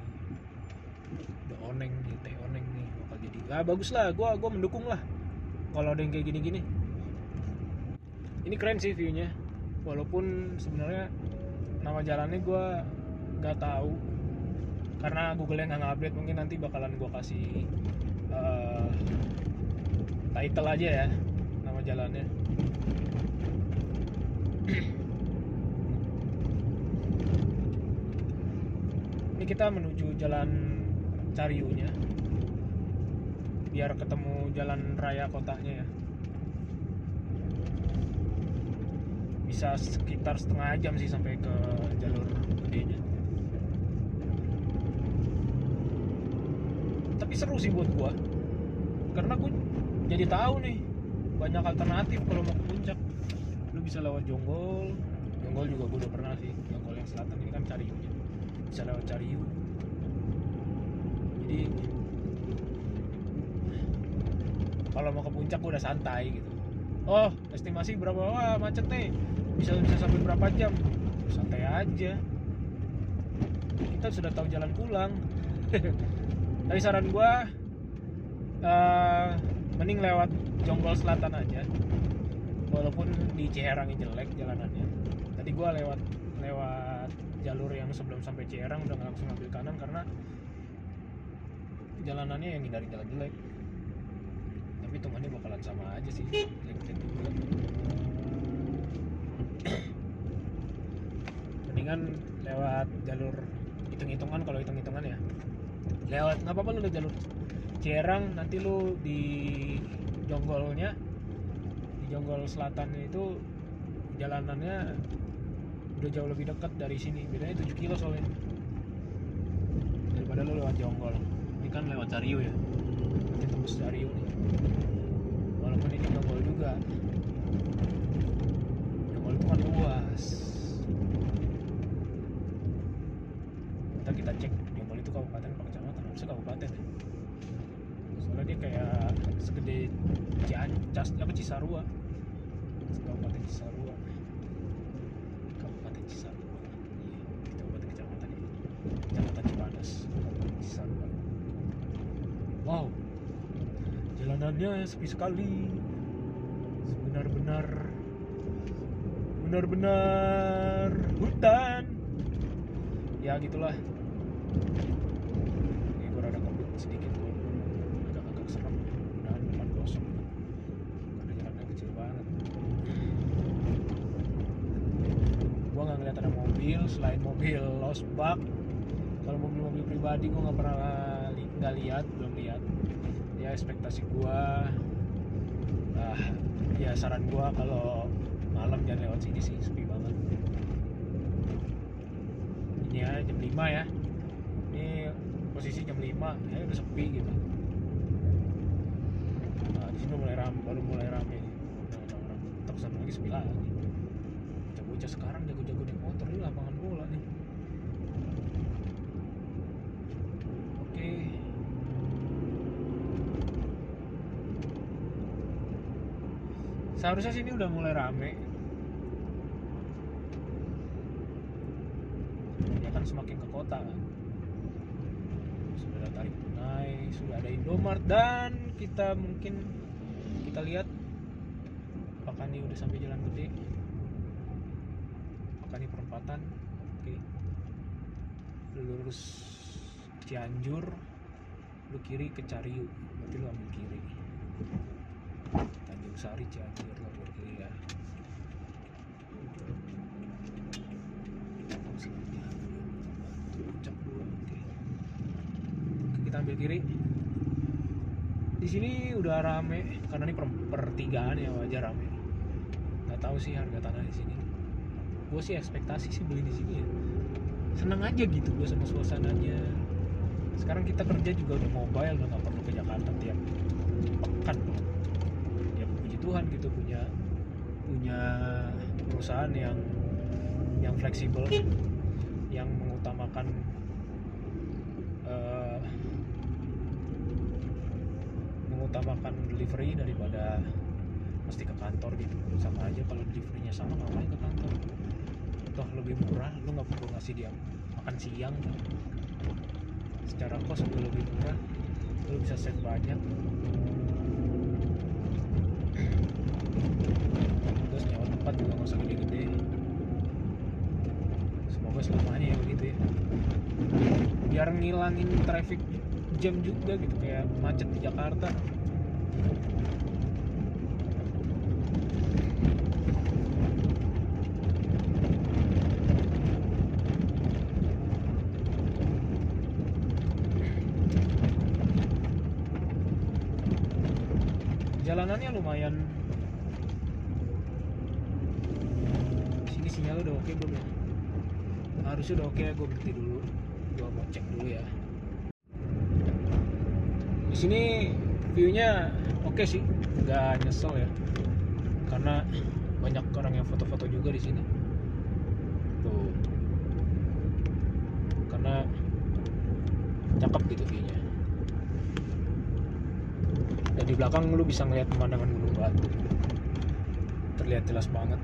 Udah oneng nih, teh oneng nih, bakal jadi. Ah bagus lah, gua mendukung lah. Kalau ada yang kayak gini-gini. Ini keren sih view-nya. Walaupun sebenarnya nama jalannya gua nggak tahu. Karena Google-nya nggak update, mungkin nanti bakalan gue kasih title aja ya nama jalannya. Ini kita menuju jalan Cariunya, biar ketemu jalan raya kotanya ya. Bisa sekitar setengah jam sih sampai ke jalur gedenya. Tapi seru sih buat gua, karena gua jadi tahu nih banyak alternatif kalau mau ke puncak. Lu bisa lewat Jonggol Jonggol juga gue udah pernah sih. Jonggol yang selatan ini kan Cariunya, bisa lewat Cariu. Jadi kalau mau ke puncak gue udah santai gitu. Oh, estimasi berapa? Wah, macet nih. Bisa sampai berapa jam? Santai aja. Kita sudah tahu jalan pulang. Tapi saran gue, mending lewat Jonggol Selatan aja. Walaupun di Ciherang jelek jalanannya. Tadi gue lewat jalur yang sebelum sampai Ciherang udah langsung ambil kanan karena jalanannya yang hindari jalan jelek. Tapi hitungannya bakalan sama aja sih, jelek-jelek juga. Mendingan lewat jalur hitung-hitungan, kalau hitung-hitungan ya lewat, nggak apa-apa lu udah jalur Ciherang, nanti lu di Jonggolnya, di Jonggol Selatan itu jalanannya udah jauh lebih dekat dari sini, bedanya 7 kilo soalnya daripada lu lewat Jonggol. Ini kan lewat Cariu ya, nanti tembus Cariu nih. Walaupun ini Jonggol juga, Jonggol itu kan luas. Ntar kita cek Jonggol itu kabupaten apa kecamatan, harusnya kabupaten ya. Soalnya dia kayak segede Cisarua. Kabupaten Cisarua. Kabupaten Cisarua. Iya, kabupaten kecamatan ya. Kecamatan Cipanas, Kabupaten Cisarua. Wow. Jalanannya sepi sekali. Benar-benar hutan. Ya gitulah. Ini gue rada kabut sedikit tuh. Agak serem. Mudahan depan kosong. Karena jalannya kecil banget. Gue nggak ngeliat ada mobil selain mobil losbak. Kalau mobil pribadi gue nggak pernah belum lihat. Ya ekspektasi gue, ya saran gue kalau malam jangan lewat sini sih, sepi banget. Ini ya jam 5 ya, ini posisi jam 5 ya udah sepi gitu. Nah di sini baru mulai rame nih, orang tetap sana lagi sepi lagi. Bocah sekarang jago-jago naik motor di lapangan bola nih. Oke. Seharusnya sini udah mulai rame. Ya kan semakin ke kota kan. Sudah ada tarik tunai, sudah ada Indomart, dan kita lihat apakah ini udah sampai jalan gede. Apakah ini perempatan. Oke. Lu lurus Cianjur, lu kiri ke Cariu. Berarti lu ambil kiri. Tanjung Sari, Cianjur, ambil kiri ya. Puncak dulu. Oke, kita ambil kiri. Di sini udah rame karena ini pertigaan ya, wajar rame. Nggak tahu sih harga tanah di sini. Gue sih ekspektasi sih beli di sini ya. Seneng aja gitu gue sama suasananya. Sekarang kita kerja juga udah mobile, udah nggak perlu ke Jakarta tiap pekan. Ya puji Tuhan gitu punya perusahaan yang fleksibel, yang mengutamakan delivery daripada mesti ke kantor gitu. Sama aja kalau deliverynya sama, ngapain ke kantor? Toh lebih murah, lu nggak perlu ngasih dia makan siang kan? Secara kos juga lebih murah, lu bisa save banyak. Terus nyawa tempat juga nggak usah gede-gede. Semoga selamanya ya begitu ya, biar ngilangin traffic jam juga gitu, kayak macet di Jakarta. Jalanannya lumayan. Sini sinyal udah oke belum ya? Harusnya udah oke. Gue berhenti dulu, gue mau cek dulu ya. Di sini view-nya oke sih, nggak nyesel ya, karena banyak orang yang foto-foto juga di sini. tuh, karena cakep gitu view-nya. Dan di belakang lu bisa ngeliat pemandangan Gunung Batu, terlihat jelas banget.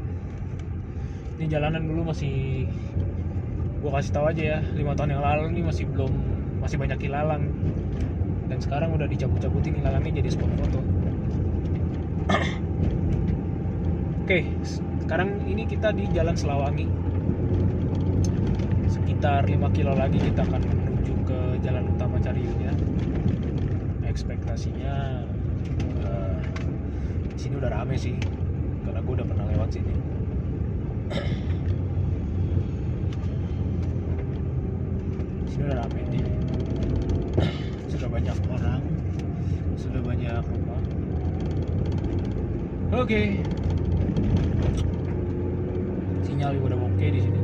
Ini jalanan dulu masih, gua kasih tahu aja ya, 5 tahun yang lalu ini masih banyak ilalang, dan sekarang udah dicabut-cabutin ilalangnya jadi spot foto. Oke, sekarang ini kita di Jalan Selawangi. Sekitar 5 kilo lagi kita akan menuju ke jalan utama Cariunya. Ekspektasinya di sini udah rame sih, karena gue udah pernah lewat sini. Di sini udah rame nih. Sudah banyak orang, sudah banyak rumah. Oke. Sinyal juga udah oke di sini.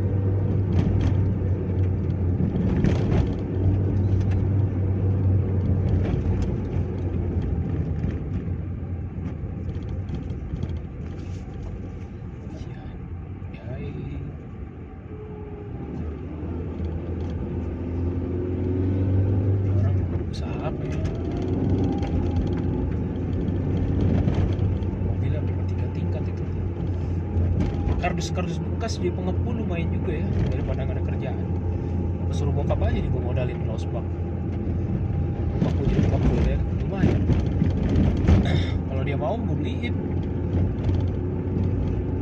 Kardus bekas jadi pengepul lumayan juga ya, daripada nggak ada kerjaan. Suruh bokap aja nih gue modalin losbak. Bokap jadi pengepul ya, lumayan. Kalau dia mau gue beliin,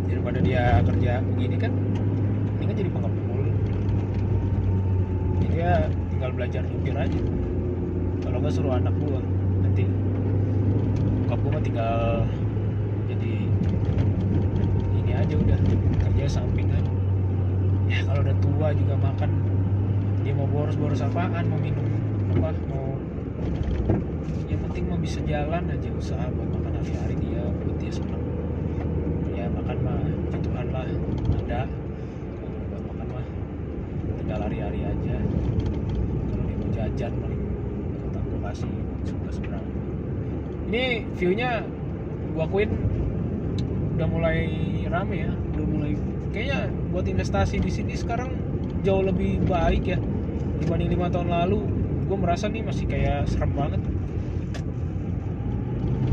daripada dia kerja begini kan, ini kan jadi pengepul. Jadi dia tinggal belajar nyupir aja. Kalau nggak suruh anak gue nanti, bokap gue mah tinggal jadi ini aja udah, kerja sampingan. Ya kalau udah tua juga makan, dia mau boros apaan, mau minum apa, mau, yang penting mah bisa jalan aja, usaha buat makan hari-hari dia, buat dia senang. Ya makan mah puji Tuhan lah, ada. Kalau buat makan mah tinggal hari-hari aja. Kalau dia mau jajan paling kata gue kasih seberang. Ini view-nya gua akuin udah mulai rame ya, udah mulai kayaknya buat investasi di sini sekarang jauh lebih baik ya dibanding 5 tahun lalu. Gue merasa nih masih kayak serem banget,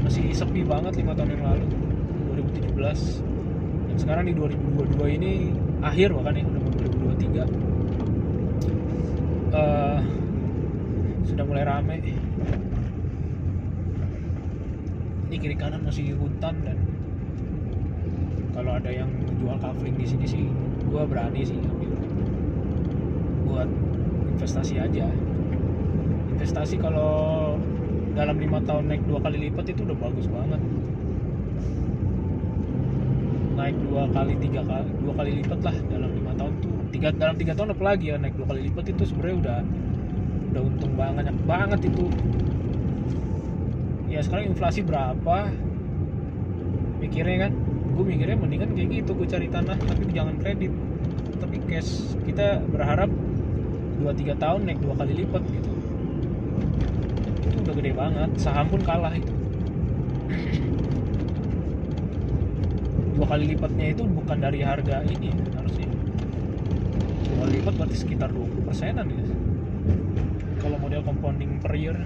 masih sepi banget 5 tahun yang lalu 2017, dan sekarang di 2022 ini akhir bahkan ya, udah mau 2023 sudah mulai rame. Ini kiri kanan masih hutan, dan kalau ada yang jual kafling di sini sih, gue berani sih ambil buat investasi aja. Investasi kalau dalam 5 tahun naik 2 kali lipat itu udah bagus banget. Naik 2 kali lipat lah dalam 5 tahun tuh. Dalam 3 tahun apalagi ya, naik 2 kali lipat itu sebenarnya udah untung banget itu. Ya sekarang inflasi berapa? Mikirnya kan, gue mikirnya mendingan kayak gitu, gue cari tanah tapi jangan kredit, tapi cash. Kita berharap 2-3 tahun naik 2 kali lipat gitu. Itu udah gede banget. Saham pun kalah itu. 2 kali lipatnya itu bukan dari harga ini ya, harusnya 2 kali lipat berarti sekitar 20%-an ya kalau model compounding per year,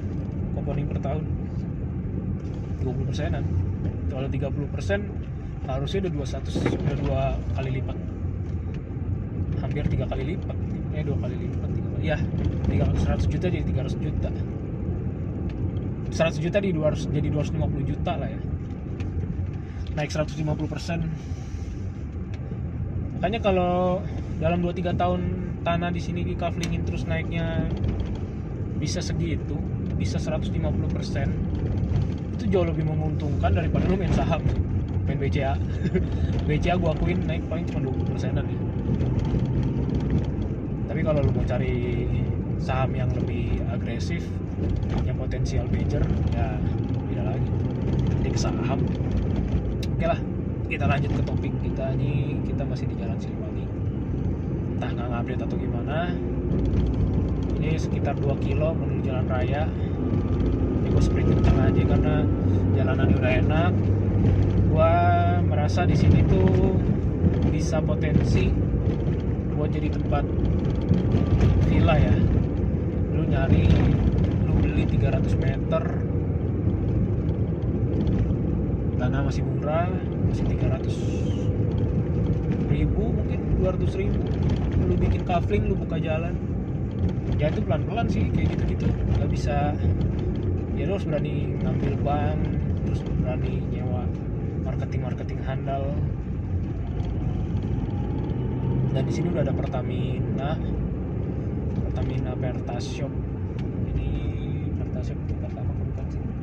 compounding per tahun 20%-an. Kalau 30% harusnya udah 2 kali lipat, hampir 3 kali lipat, 2 kali lipat, 3 kali, ya 100 juta jadi 300 juta, 100 juta jadi 250 juta lah ya, naik 150%. Makanya kalau dalam 2-3 tahun tanah di sini dikaflingin terus naiknya bisa segitu, bisa 150%, itu jauh lebih menguntungkan daripada lu main saham, main BCA. BCA gua akuin naik paling cuma 20%-an ya. Tapi kalau lu mau cari saham yang lebih agresif, yang potensial major, ya beda lagi, jadi ke saham. Oke lah, kita lanjut ke topik kita nih. Kita masih di Jalan Siliwangi, entah nggak ngupdate atau gimana. Ini sekitar 2 kilo menuju jalan raya. Ini gue sprint kencang aja karena jalanannya udah enak. Gue merasa di sini tuh bisa potensi buat jadi tempat villa ya. Lu beli 300 meter, tanah masih murah, masih 300.000 mungkin 200.000. Lu bikin kafling, lu buka jalan ya, itu pelan-pelan sih kayak gitu-gitu. Gak bisa ya, lu harus berani ngambil bank, terus berani nyewa marketing handal. Dan di sini udah ada Pertamina Pertashop. Ini Pertashop itu pertama bukan sih ya,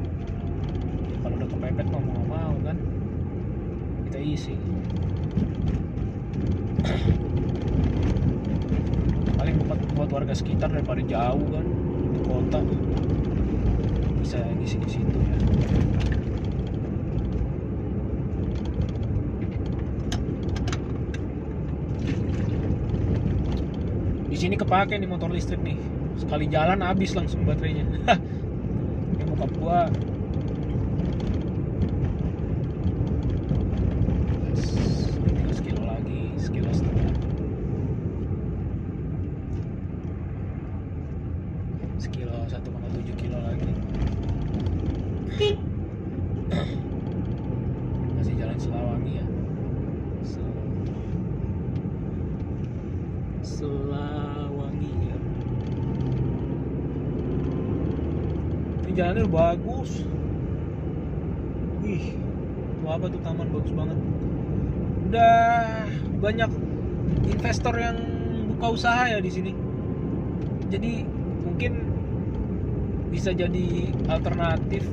kalau udah kepepet mau kan kita isi. Paling buat warga sekitar daripada jauh kan di kota, bisa ngisi di situ ya. Di sini kepake nih motor listrik nih, sekali jalan habis langsung baterainya. Ini bokap gua sekilo lagi, sekilo setengah, sekilo 1,7 kilo lagi. Masih jalan Selawangi ya, Selawangi ya. Ini jalannya bagus. Wih, itu apa tuh, taman bagus banget. Udah banyak investor yang buka usaha ya di sini. Jadi mungkin bisa jadi alternatif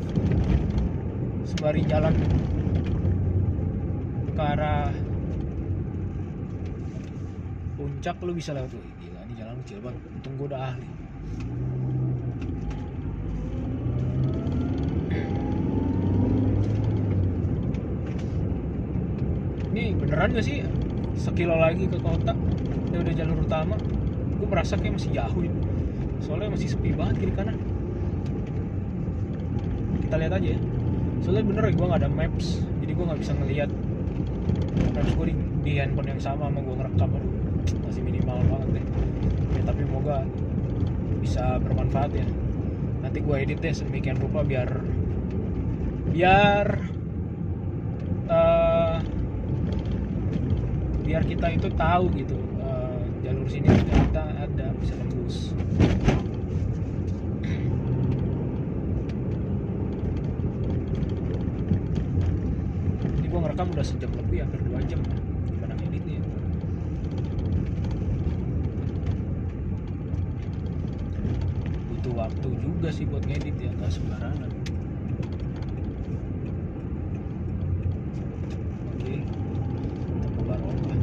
sembari jalan ke arah puncak. Lu bisa lewat tuh, gila ini jalan kecil banget, untung gue udah ahli. Ini beneran gak sih sekilo lagi ke kota? Ini udah jalur utama. Gue merasa kayak masih jauh ini, soalnya masih sepi banget kiri kanan. Kita lihat aja ya, soalnya bener gue gak ada maps, jadi gue gak bisa ngeliat maps gue di handphone yang sama gue ngerekam. Aduh, masih minimal banget deh ya, tapi semoga bisa bermanfaat ya. Nanti gue edit deh sedemikian rupa biar kita itu tahu gitu, jalur sini ternyata ada, bisa tembus. Ini gue ngerekam udah sejam lebih, hampir 2 jam. Gimana ngeditnya ya? Butuh waktu juga sih buat ngedit ya, gak sembarangan. Oke, kita ke Barokah.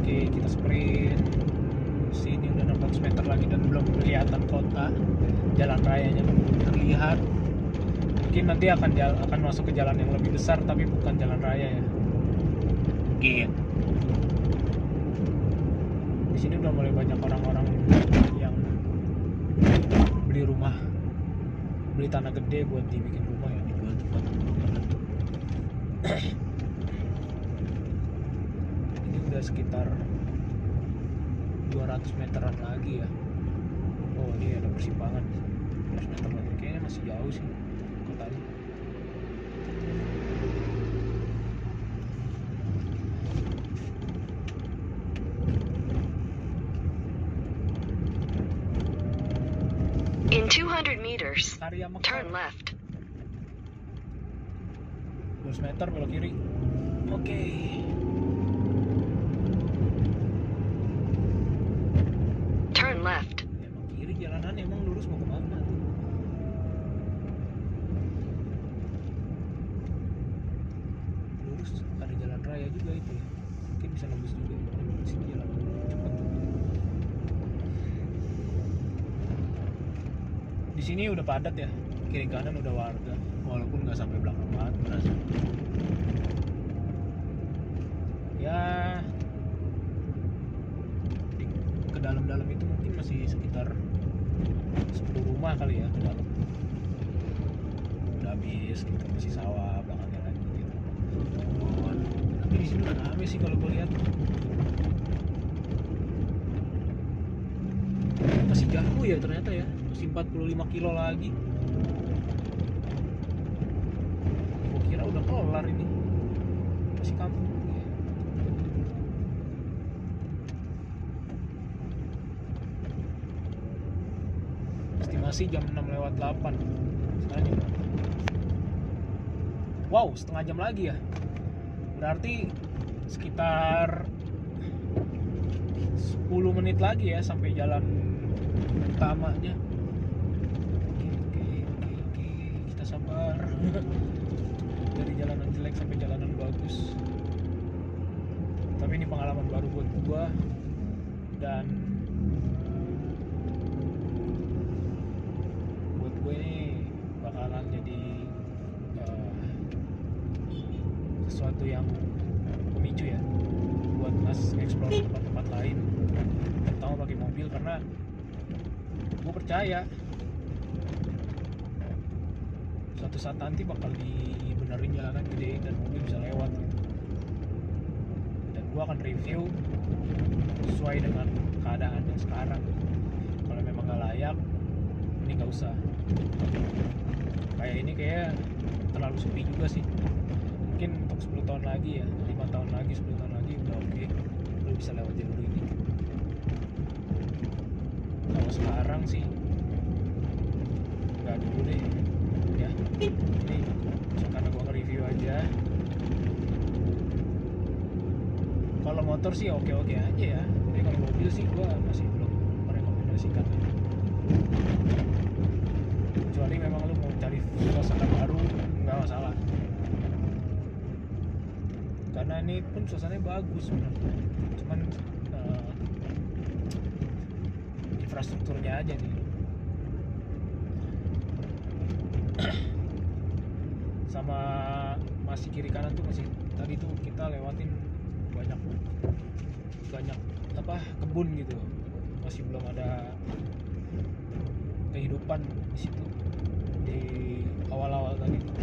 Oke, kita sprint. Sini udah 600 meter lagi dan belum kelihatan kota. Jalan rayanya belum terlihat. Mungkin nanti akan masuk ke jalan yang lebih besar, tapi bukan jalan raya ya. Mungkin. Di sini udah mulai banyak orang-orang yang beli tanah gede buat dibikin rumah ya, dijual tempat tertentu. Ini udah sekitar 200 meteran lagi ya. Oh, ini ada persimpangan 200 meter lagi, kayaknya masih jauh sih kotanya.
In 200 meters,
Karya Mekar.
turn left.
200 meter belok kiri. Oke.
Turn left.
Emang kiri jalanan, emang lurus mau kemana tuh? Lurus ada jalan raya juga itu ya. Mungkin bisa nembus juga. Di sini jalan cepat. Di sini udah padat ya. Kiri kanan udah warga. Walaupun nggak sampai belakang banget berasa. Ya, ke dalam-dalam itu mungkin masih sekitar 10 rumah kali ya ke dalam. Udah habis gitu, masih sawah belakangnya lagi gitu. Tapi di sini udah rame sih kalau gue lihat. masih jauh ya ternyata ya, masih 45 kilo lagi. Gua kira udah kelar ini, masih kampung ya. Estimasi jam 6:08. Sekarang jam berapa? Wow, setengah jam lagi ya. Berarti sekitar 10 menit lagi ya sampai jalan utamanya. Oke, kita sabar. Dari jalanan jelek sampai jalanan bagus. Tapi ini pengalaman baru buat gua, dan buat gue ini bakalan jadi sesuatu yang memicu ya buat us explore tempat-tempat lain, terutama pakai mobil, karena gue percaya suatu saat nanti bakal dibenerin jalanan gede dan mobil bisa lewat gitu. Dan gue akan review sesuai dengan keadaannya sekarang. Kalau memang nggak layak, ini nggak usah. Kayak ini kayak terlalu sepi juga sih. Mungkin untuk 10 tahun lagi ya, 5 tahun lagi, 10 tahun lagi udah oke, lu bisa lewat jalur ini. Kalau sekarang sih nggak dulu deh ya. Ini karena gua nge-review aja. Kalau motor sih oke-oke aja ya, tapi kalau mobil sih gua masih belum merekomendasikan. Kecuali memang lu mau cari suasana baru, nggak masalah. Karena ini pun suasananya bagus sebenarnya, cuman infrastrukturnya aja nih. Sama masih kiri kanan tuh masih, tadi tuh kita lewatin banyak apa kebun gitu, masih belum ada kehidupan di situ di awal-awal tadi tuh.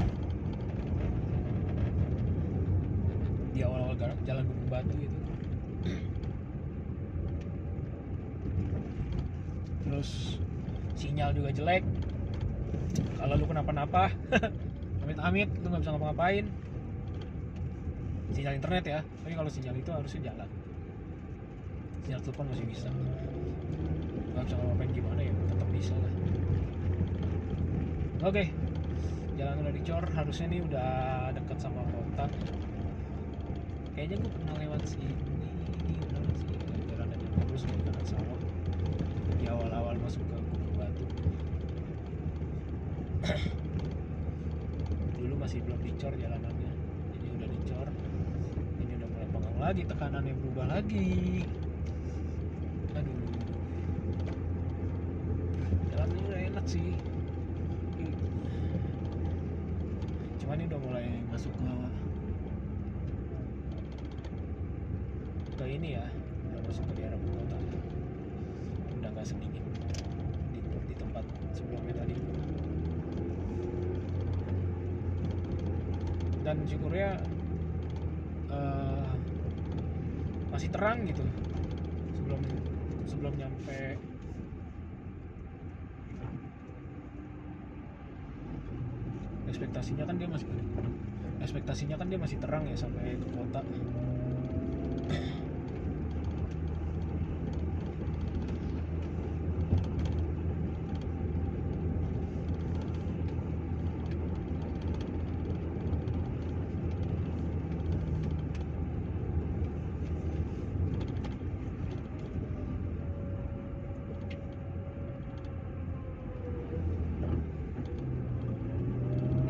Di awal-awal jalan Gunung Batu itu. Terus sinyal juga jelek. Kalau lu kenapa-napa, amit-amit lu nggak bisa ngapa-ngapain. Sinyal internet ya, tapi kalau sinyal itu harusnya jalan. Sinyal telepon masih bisa. Nggak bisa ngapa-ngapain gimana ya, tetap bisa lah. Oke, jalan udah dicor, harusnya nih udah dekat sama kota. Kayaknya gue pernah lewat sini, jalan yang lurus dari kanan sawah di awal-awal masuk ke Gunung Batu. Dulu masih belum dicor jalanannya, ini udah dicor, ini udah mulai pengang lagi, tekanannya berubah lagi. Aduh, jalannya udah enak sih, cuman ini udah mulai masuk ke ini ya, udah masuk ke daerah kota, udah nggak sedingin di tempat sebelumnya tadi. Dan syukurnya masih terang gitu sebelum nyampe. Ekspektasinya kan dia masih terang ya sampai ke kota.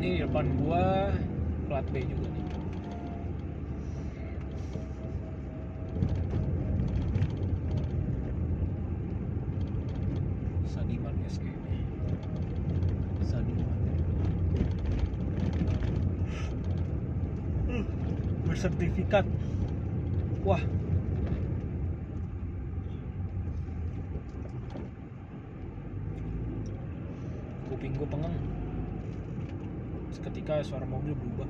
Ini di depan gua plat B juga nih. Sadiman SK. Sadiman. Bersertifikat. Wah. Kuping gua pengang ketika suara mobil berubah.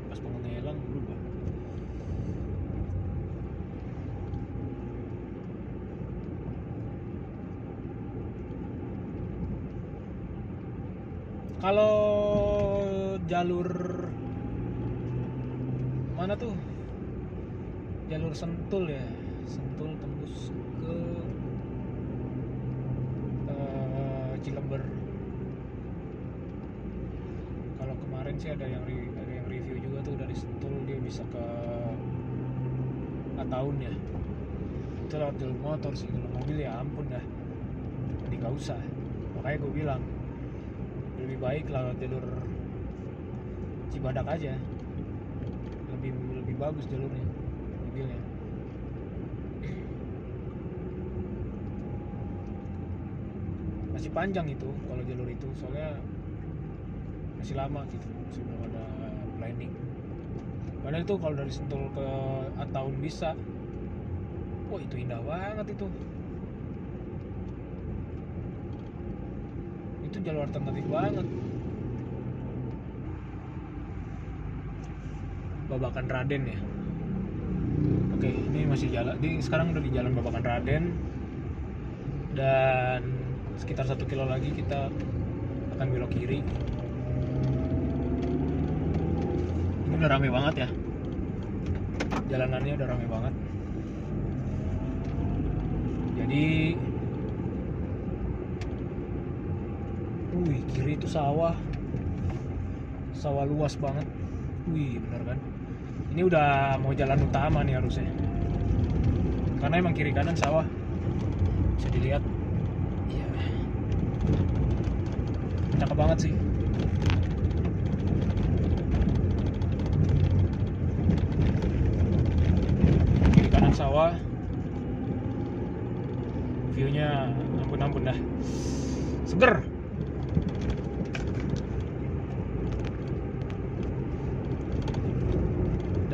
Pas pengennya hilang berubah. Kalau jalur mana tuh? Jalur Sentul ya. Sentul tembus ke Cilember. Kalau kemarin sih ada yang review juga tuh dari Sentul dia bisa ke Ataun ya. Itu lewat jalur motor sih, kalau mobil ya ampun dah. Jadi nggak usah. Makanya gue bilang lebih baik lewat jalur Cibadak aja. Lebih bagus jalurnya mobilnya. Masih panjang itu kalau jalur itu, soalnya masih lama gitu sebelum ada planning. Padahal itu kalau dari Sentul ke Ataun bisa. Wah itu indah banget itu. Itu jalur alternatif banget. Babakan Raden ya. Oke, ini masih jalan. Sekarang udah di jalan Babakan Raden. Dan sekitar 1 kilo lagi kita akan belok kiri. Ini udah rame banget ya. Jalanannya udah rame banget. Jadi kiri itu sawah luas banget. Bener kan? Ini udah mau jalan utama nih harusnya. Karena emang kiri kanan sawah. Bisa dilihat. Iya. Cakep banget sih. Kiri kanan sawah. View-nya ampun dah. Seger.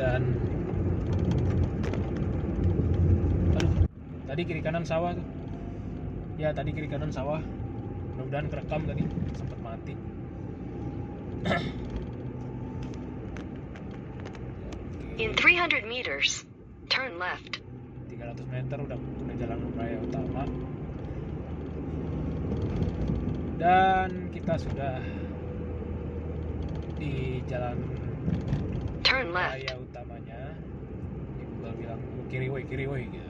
Dan tadi kiri kanan sawah tuh. Ya, tadi kiri kanan sawah. Mudah-mudahan kerekam tadi, sempat mati.
In 300 meters, turn left.
300 meter udah jalan raya utama. Dan kita sudah di jalan
Turn left.
raya utamanya. Ini Google bilang kiri woi gitu.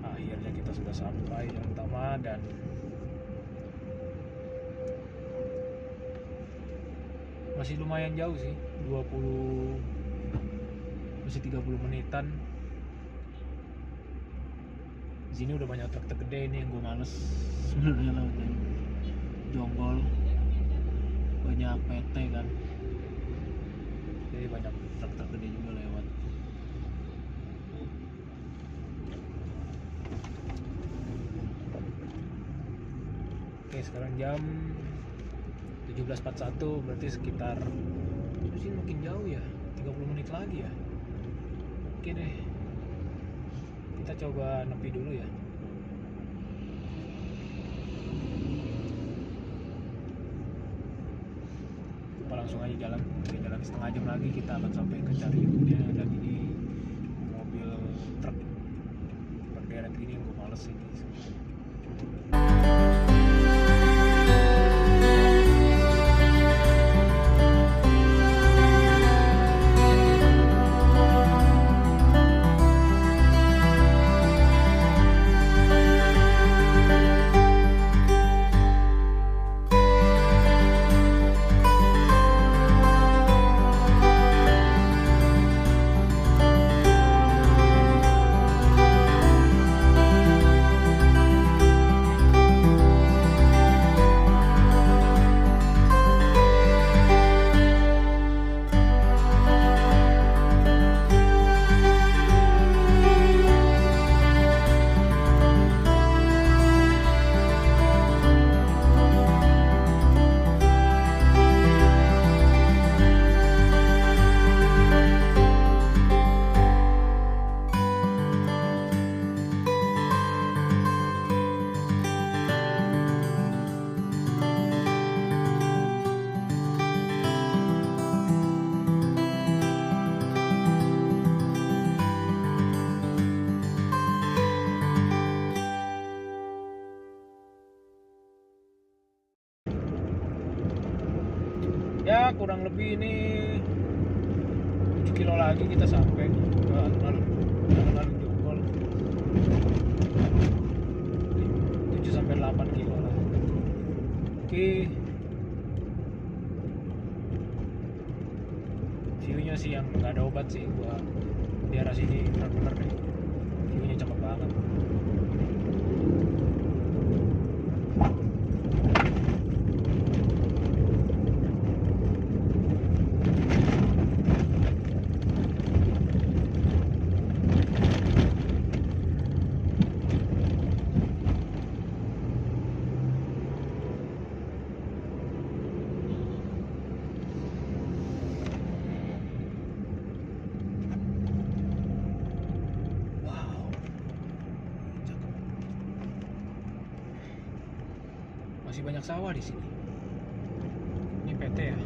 Akhirnya kita sudah sampai jalan utama dan masih lumayan jauh sih, 30 menitan. Di sini udah banyak truk gede ini yang gue males sebenarnya lewatnya. Jonggol, banyak PT kan, jadi banyak truk gede juga lewat. Oke, sekarang jam 17.41, berarti sekitar itu sih makin jauh ya, 30 menit lagi ya. Oke deh, kita coba nepi dulu ya. Kita langsung aja jalan setengah jam lagi kita akan sampai ke Cariunya. Dan ini mobil truk berderet gini gue males ini. Ya kurang lebih ini 7 kilo lagi kita sampai ke alun-alun Jonggol. 7 sampai 8 kilo lah. Oke. View-nya sih yang nggak ada obat sih, gua di arah sini bener-bener deh. View-nya cakep banget. Masih banyak sawah di sini. Ini PT ya.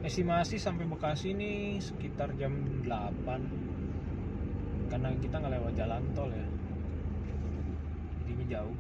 Estimasi sampai Bekasi ini sekitar jam 8 karena kita nggak lewat jalan tol ya, jadinya jauh.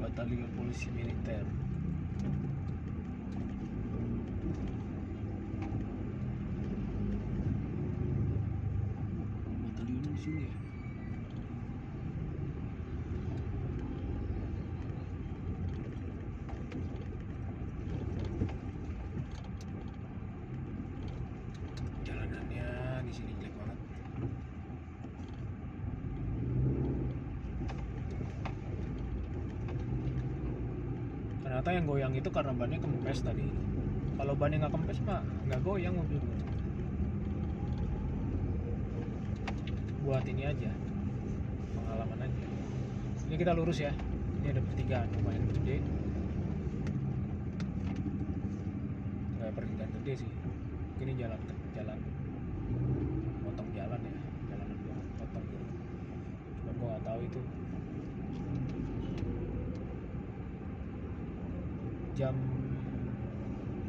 Batalion Polisi Militer. Batalion di sini ya. Jalanannya di sini jelek banget. Ternyata yang goyang itu karena bannya kempes tadi. Kalau bannya nggak kempes mah nggak goyang mobil. Buat ini aja, pengalaman aja. Ini kita lurus ya. Ini ada pertigaan lumayan gede. Nggak pertigaan gede sih. Ini jalan potong jalan ya, jalanan potong gitu. Cuma gua nggak tahu itu. Jam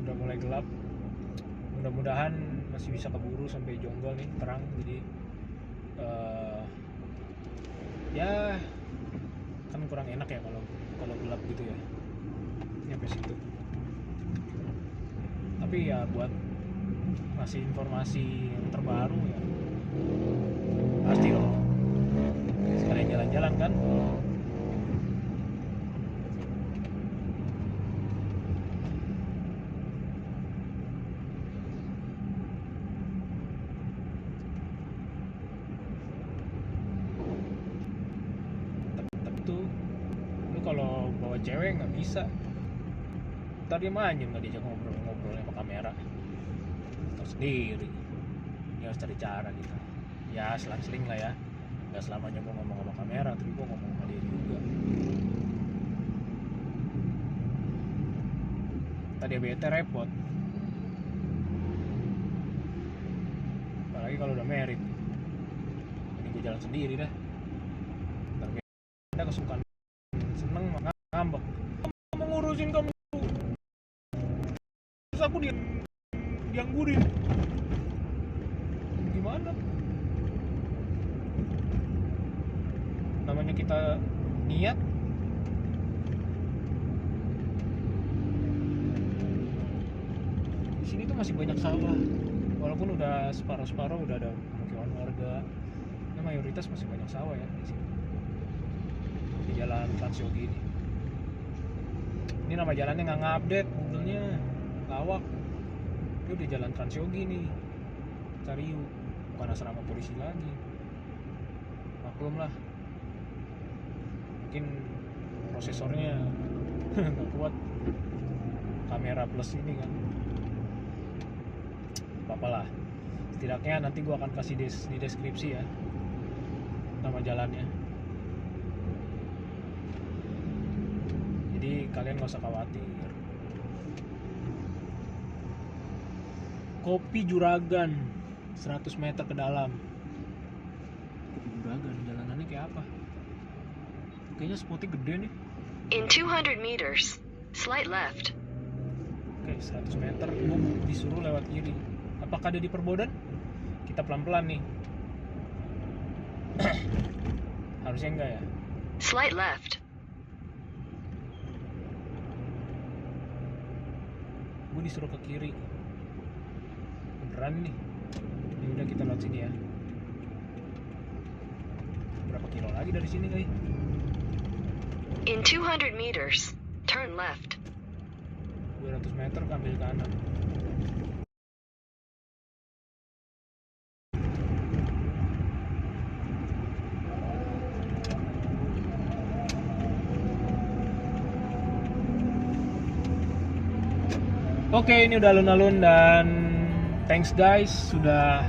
udah mulai gelap, mudah-mudahan masih bisa keburu sampai Jonggol nih, terang. Jadi Ya kan kurang enak ya kalau gelap gitu ya nyampe situ. Tapi ya buat ngasih informasi yang terbaru ya pasti loh, sekalian jalan-jalan kan. Tapi tuh lu kalau bawa cewek nggak bisa, ntar dia manyun nggak diajak ngobrol sama kamera. Tahu sendiri, dia harus cari cara gitu. Ya selang-seling lah ya, nggak selamanya gua ngomong sama kamera, tapi gua ngomong sama dia juga. Tadi bete repot, apalagi kalau udah married. Ini gua jalan sendiri dah, ntar beda kesukaan seneng mah ngambek, mau ngurusin kamu terus aku dianggurin gimana. Namanya kita niat. Di sini tuh masih banyak sawah, walaupun udah separuh udah ada pemukiman warga. Nah, mayoritas masih banyak sawah ya di sini, di jalan Transyogi ini. Ini nama jalannya nggak ngupdate Google-nya, lawak. Ini udah jalan Transyogi nih, Cariu, bukan asrama polisi lagi. Maklum lah, mungkin prosesornya nggak kuat kamera plus ini kan. Apalah, setidaknya nanti gua akan kasih di deskripsi ya nama jalannya, jadi kalian gak usah khawatir. Kopi Juragan 100 meter ke dalam. Kopi Juragan, jalanannya kayak apa? Kayaknya spotnya gede nih.
In 200 meters, slight left.
Oke, 100 meter gue disuruh lewat kiri. Apakah ada di perbodan? Kita pelan-pelan nih. Harusnya enggak ya.
Slight left.
Gue disuruh ke kiri. Beneran nih. Ya udah kita lewat sini ya. Berapa kilo lagi dari sini guys?
In 200 meters, turn left.
200 meter ambil kanan. Oke, ini udah alun-alun dan thanks guys sudah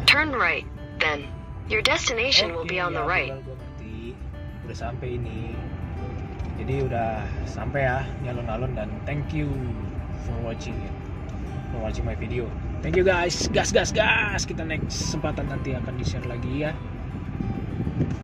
Turn right, then. Your destination will be on the right.
Gue ngerti, udah sampai ini. Jadi udah sampai ya, ini alun-alun, dan thank you for watching my video. Thank you guys, gas. Kita next kesempatan nanti akan di share lagi ya.